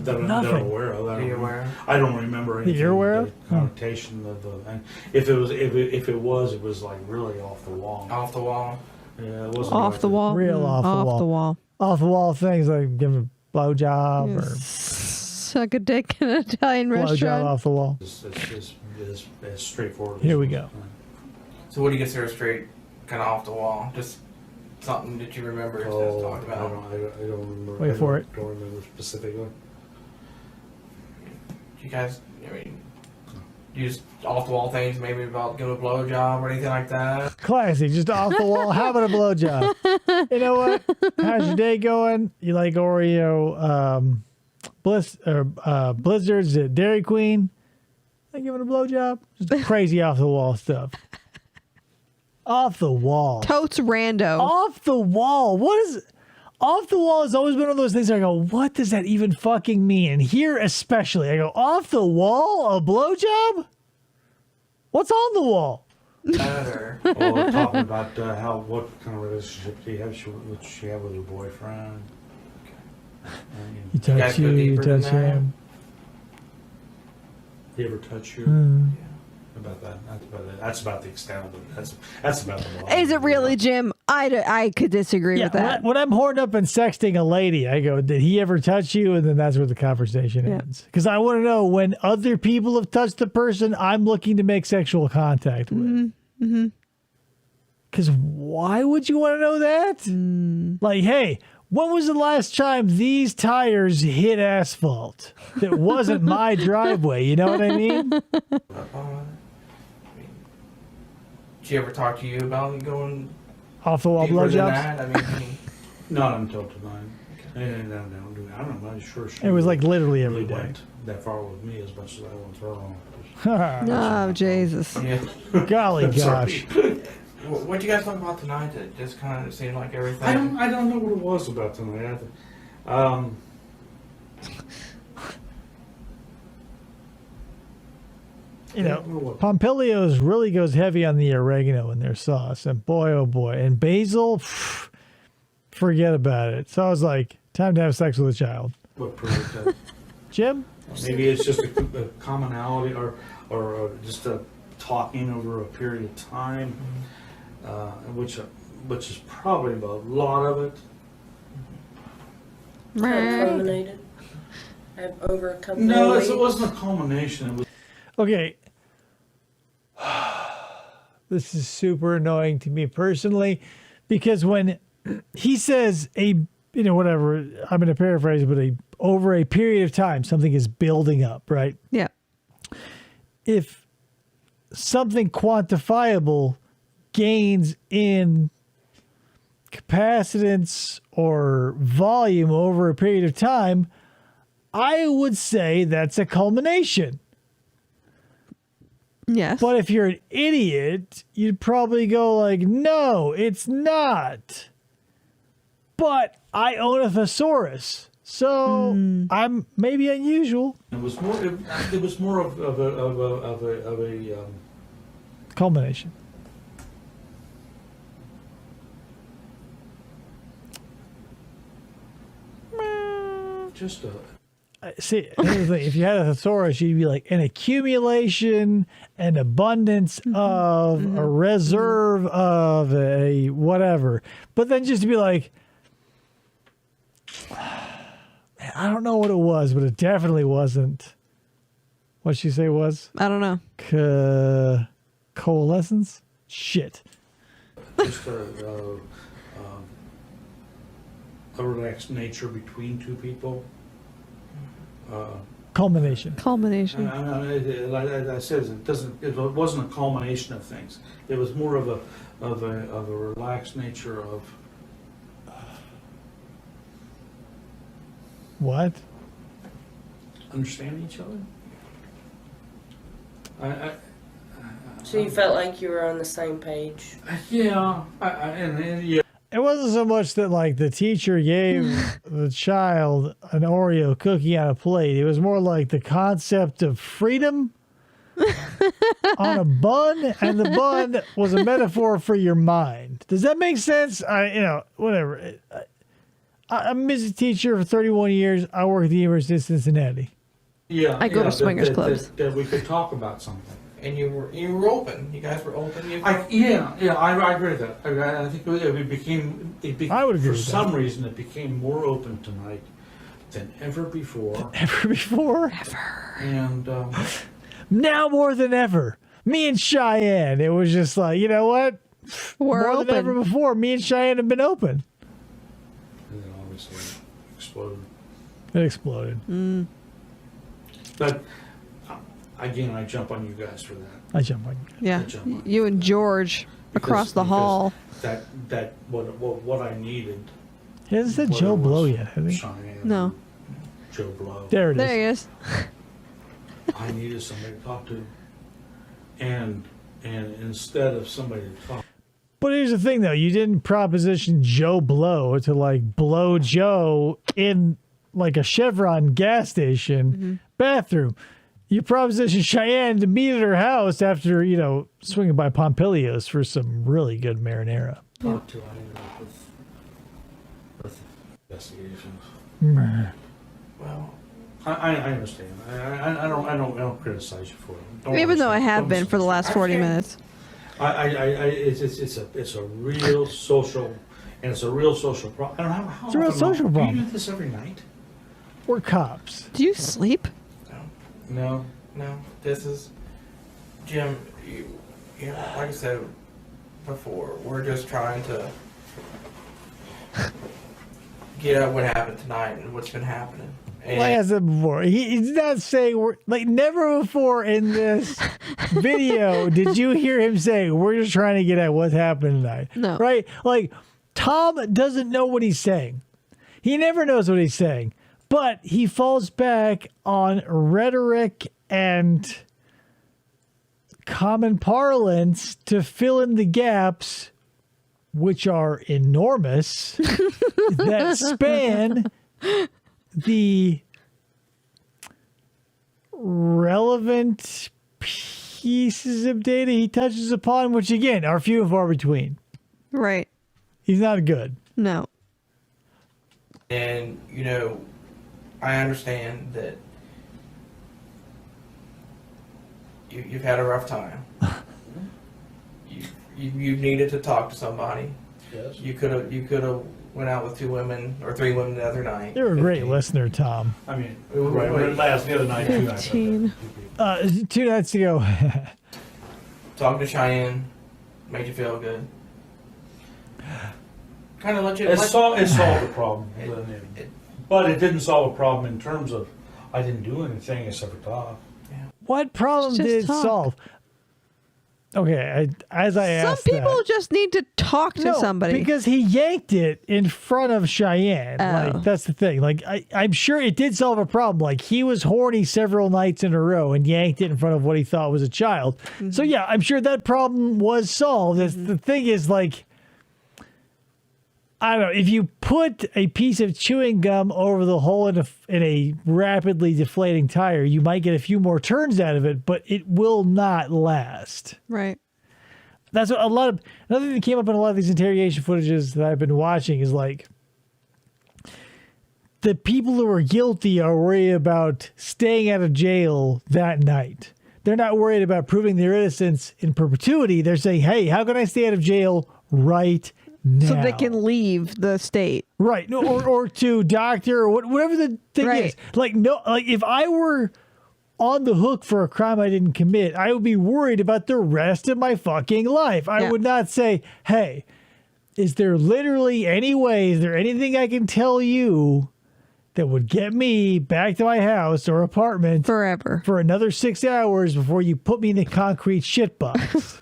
That I'm Nothing. aware of. Are you aware? I don't remember anything. You're aware of? The connotation of the. And if it was like really off the wall. Off the wall. Yeah, it wasn't Off like the wall. Real off the wall. Off the wall. off the wall things like give a blowjob or Suck a dick in an Italian blowjob restaurant. off the wall. It's straightforward. Here we go. So what do you consider straight, kind of off the wall? Just something that you remember to talk I about? don't remember. Wait for it. I don't remember specifically. You guys, I mean, you just off the wall things, maybe about giving a blowjob or anything like that? Classic, just off the wall. How about a blowjob? You know what? How's your day going? You like Oreo blizzards at Dairy Queen? Like giving a blowjob? Just crazy off the wall stuff. Off the wall. Totes rando. Off the wall. What is off the wall has always been one of those things where I go, what does that even fucking mean? And here especially, I go, off the wall? A blowjob? What's on the wall? Better. Or talking about what kind of relationship do you have? What she have with her boyfriend? You guys touch go you deeper than touch that? him. He ever touch you? About that? That's about it. That's about the extent of it. That's about the law. Is it really, Jim? I could disagree with that. When I'm horned up and sexting a lady, I go, did he ever touch you? And then that's where the conversation ends. Because I want to know when other people have touched the person I'm looking to make sexual contact with. Because why would you want to know that? Like, hey, when was the last time these tires hit asphalt that wasn't my driveway? You know what I mean? Did she ever talk to you about going Off the wall deeper than blowjobs? that? I mean, Not until tonight. And I'm not sure she It was like literally every really day. went that far with me as much as I went for her. Oh, Jesus. yeah. Golly Sorry. gosh. What you guys talk about tonight? That just kind of seemed like everything. I don't know what it was about tonight. You know, Pompilios really goes heavy on the oregano in their sauce. And boy, oh boy. And basil, forget about it. So I was like, time to have sex with a child. What proved that? Jim? Maybe it's just a commonality or just a talking over a period of time, which is probably a lot of it. Culminated over a couple No, of weeks. it wasn't a culmination. It was Okay. This is super annoying to me personally because when he says a whatever, I'm going to paraphrase, but over a period of time, something is building up, right? Yeah. If something quantifiable gains in capacitance or volume over a period of time, I would say that's a culmination. Yes. But if you're an idiot, you'd probably go like, no, it's not. But I own a thesaurus, so I'm maybe unusual. It was more of a Culmination. just a. See, here's the thing. If you had a thesaurus, you'd be like an accumulation, an abundance of, a reserve of, a whatever. But then just to be like, man, I don't know what it was, but it definitely wasn't. What'd she say it was? I don't know. Coalescence? Shit. Just a relaxed nature between two people. Culmination. Culmination. Like I said, it wasn't a culmination of things. It was more of a relaxed nature of What? understanding each other. So you felt like you were on the same page. Yeah, and yeah. It wasn't so much that like the teacher gave the child an Oreo cookie on a plate. It was more like the concept of freedom on a bun, and the bun was a metaphor for your mind. Does that make sense? Whatever. I'm a music teacher for 31 years. I work at the University of Cincinnati. Yeah, I go to swingers clubs. That we could talk about something. And you were open. You guys were open. I agree with that. I think it became. I would agree for with that. some reason, it became more open tonight than ever before. Ever before? And Now more than ever. Me and Cheyenne, it was just like, you know what? We're more open. than ever before, me and Cheyenne have been open. and then obviously exploded. It exploded. But again, I jump on you guys for that. I jump on you. Yeah. I jump on You and George across the hall. That what I needed. He hasn't said whether Joe it was Blow yet, has he? Cheyenne, No. Joe Blow. There it is. There he is. I needed somebody to talk to, and instead of somebody to talk. But here's the thing, though. You didn't proposition Joe Blow to, like, blow Joe in, like, a Chevron gas station bathroom. You propositioned Cheyenne to meet at her house after, swinging by Pompilios for some really good marinara. Talk to. I ended up with investigations. Well, I understand. I don't criticize you for it. Don't Even though I understand. have Don't been for the last 40 minutes. It's a real social, and it's a real social problem. I don't know how It's a real often social do problem. you do this every night? We're cops. Do you sleep? No. this is Jim. Like I said before, we're just trying to get at what happened tonight and what's been happening. And Like I said before, he's not saying we're like never before in this video did you hear him say we're just trying to get at what happened tonight. No. Right? Like Tom doesn't know what he's saying. He never knows what he's saying, but he falls back on rhetoric and common parlance to fill in the gaps, which are enormous, that span the relevant pieces of data he touches upon, which again are few and far between. Right. He's not good. No. And I understand that you've had a rough time. You've needed to talk to somebody. Yes. You could have went out with 2 women or 3 women the other night. You're a great 15. listener, Tom. I mean, last the other night too. 15. 2 nights ago. Talking to Cheyenne made you feel good. kind of let you. It solved the problem, but it didn't solve a problem in terms of I didn't do anything except for talk. What problem Just did it talk. solve? Okay, as I Some asked people that, just need to talk to somebody. because he yanked it in front of Cheyenne. Oh. Like, that's the thing. Like, I'm sure it did solve a problem. Like, he was horny several nights in a row and yanked it in front of what he thought was a child. Mm-hmm. So yeah, I'm sure that problem was solved. The thing is, like, I don't know, if you put a piece of chewing gum over the hole in a rapidly deflating tire, you might get a few more turns out of it, but it will not last. Right. That's what another thing that came up in a lot of these interrogation footages that I've been watching is like the people who are guilty are worried about staying out of jail that night. They're not worried about proving their innocence in perpetuity. They're saying, hey, how can I stay out of jail right now? So they can leave the state. Right. No, or to doctor or whatever the thing Right. is. Like, no, like if I were on the hook for a crime I didn't commit, I would be worried about the rest of my fucking life. I Yeah. would not say, hey, is there literally any way, is there anything I can tell you that would get me back to my house or apartment Forever. for another 6 hours before you put me in the concrete shit box?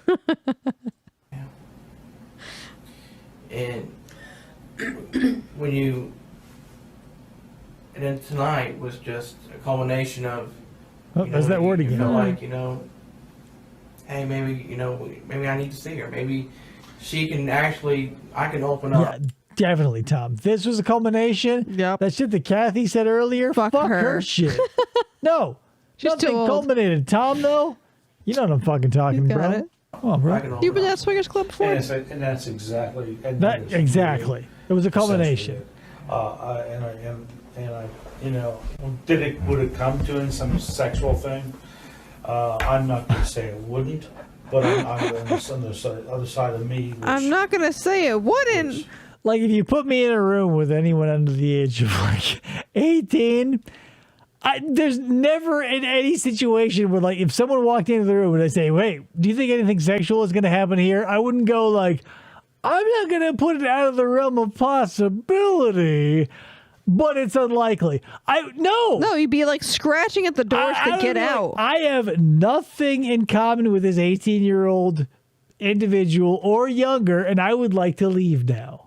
And and then tonight was just a culmination of. Oh, there's that word you again. feel like, hey, maybe I need to see her. Maybe she can actually, I can open up. Yeah, definitely, Tom. This was a culmination. Yep. That shit that Kathy said earlier. Fuck her her. shit. No. She's nothing too old. culminated. Tom, though, you know what I'm fucking talking, You got bro. it. Come on, bro. I can open You've been up. at Swingers Club before? And that's exactly That exactly. It was a culmination. And I, would it come to in some sexual thing? I'm not going to say it wouldn't, but I'm on the other side of me. Which, I'm not going to say it wouldn't. which- Like, if you put me in a room with anyone under the age of like 18, there's never in any situation where, like, if someone walked into the room and I say, wait, do you think anything sexual is going to happen here? I wouldn't go like, I'm not going to put it out of the realm of possibility, but it's unlikely. No, you'd be like scratching at the doors I to would get be like, out. I have nothing in common with this 18-year-old individual or younger, and I would like to leave now.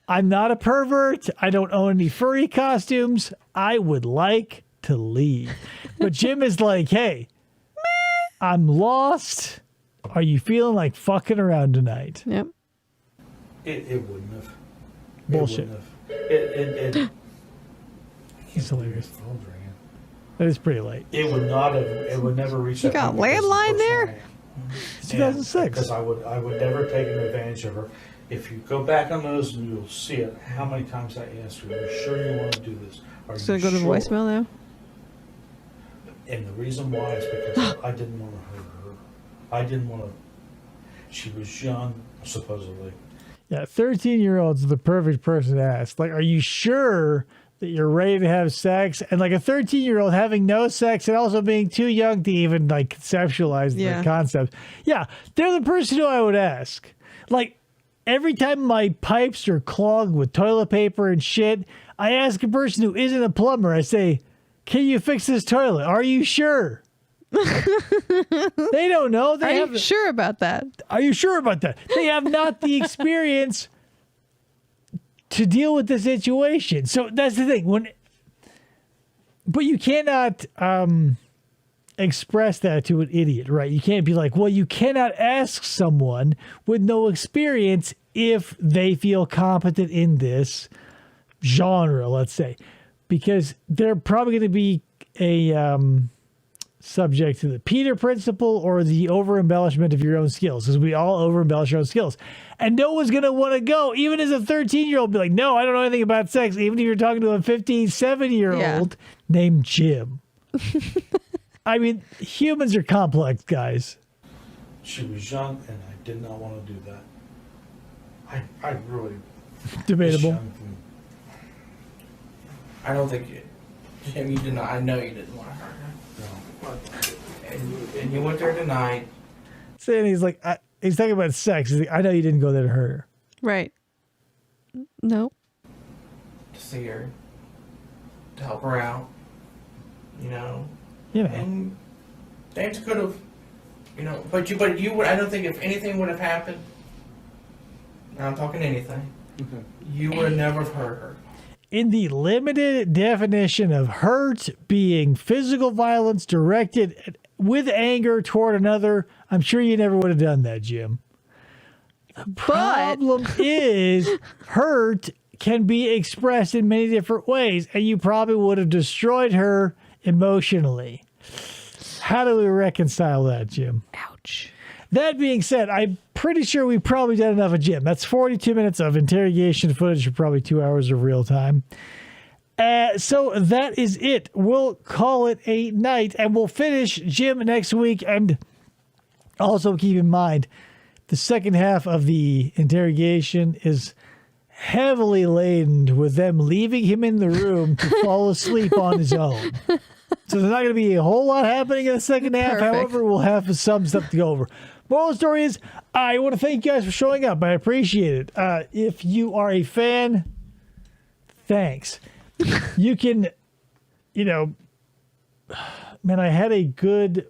I'm not a pervert. I don't own any furry costumes. I would like to leave. But Jim is like, hey, I'm lost. Are you feeling like fucking around tonight? Yep. It wouldn't have. Bullshit. It wouldn't have. He's hilarious. Phone's ringing. That is pretty late. It would not have. It would never reach. You that got point because of landline the there? personal name. It's 2006. Because I would never take advantage of her. If you go back on those, you'll see it. How many times I asked her, "Are you sure you want to do this? Are So you go to sure?" voicemail now? And the reason why is because I didn't want to hurt her. I didn't want to. She was young, supposedly. Yeah, 13-year-old's the perfect person to ask. Like, are you sure that you're ready to have sex? And like a 13-year-old having no sex and also being too young to even like conceptualize Yeah. the concept. Yeah, they're the person who I would ask. Like, every time my pipes are clogged with toilet paper and shit, I ask a person who isn't a plumber, I say, can you fix this toilet? Are you sure? They don't know. Are you sure about that? Are you sure about that? They have not the experience to deal with the situation. So that's the thing. But you cannot express that to an idiot, right? You can't be like, well, you cannot ask someone with no experience if they feel competent in this genre, let's say, because they're probably going to be a subject to the Peter principle or the over-embellishment of your own skills, because we all over-embellish our own skills. And no one's going to want to go, even as a 13-year-old, be like, no, I don't know anything about sex, even if you're talking to a 57-year-old named Jim. I mean, humans are complex, guys. She was young, and I did not want to do that. I really Debatable. was young. I don't think Jim, you did not. I know you didn't want to hurt her. And you went there tonight. Saying he's like, he's talking about sex. He's like, I know you didn't go there to hurt her. Right. No. to see her, to help her out, you know. You know. And things could have, you know, but you would. I don't think if anything would have happened. I'm talking anything. You would never have hurt her. In the limited definition of hurt being physical violence directed with anger toward another, I'm sure you never would have done that, Jim. The problem is hurt can be expressed in many different ways, and you probably would have destroyed her emotionally. How do we reconcile that, Jim? Ouch. That being said, I'm pretty sure we've probably done enough of Jim. That's 42 minutes of interrogation footage for probably 2 hours of real time. So that is it. We'll call it a night, and we'll finish Jim next week. And also keep in mind, the second half of the interrogation is heavily laden with them leaving him in the room to fall asleep on his own. So there's not going to be a whole lot happening in the second half. Perfect. However, we'll have some stuff to go over. Moral of the story is, I want to thank you guys for showing up. I appreciate it. If you are a fan, thanks. You can, you know, man, I had a good,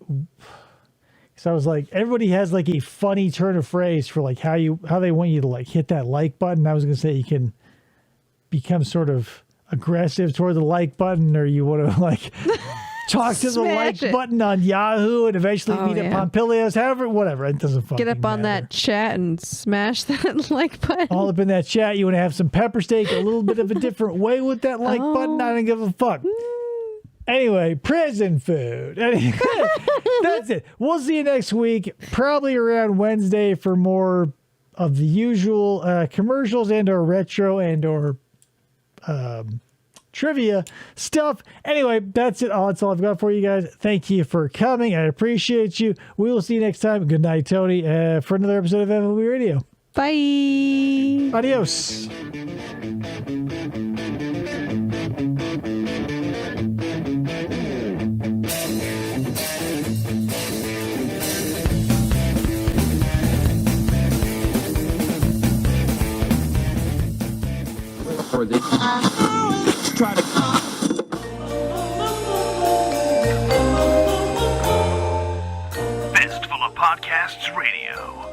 because I was like, everybody has like a funny turn of phrase for like how they want you to like hit that like button. I was going to say you can become sort of aggressive toward the like button, or you want to like talk to the like button on Yahoo and eventually meet up on Pompilios, however, whatever. It doesn't fucking get up on matter. that chat and smash that like button. All up in that chat. You want to have some pepper steak a little bit of a different way with that like button. I don't give a fuck. Anyway, prison food. That's it. We'll see you next week, probably around Wednesday for more of the usual commercials and or retro and or trivia stuff. Anyway, that's it. That's all I've got for you guys. Thank you for coming. I appreciate you. We will see you next time. Good night, Tony, for another episode of FFOP Radio. Bye. Adios. For this. Try to. Fistful of Podcasts Radio.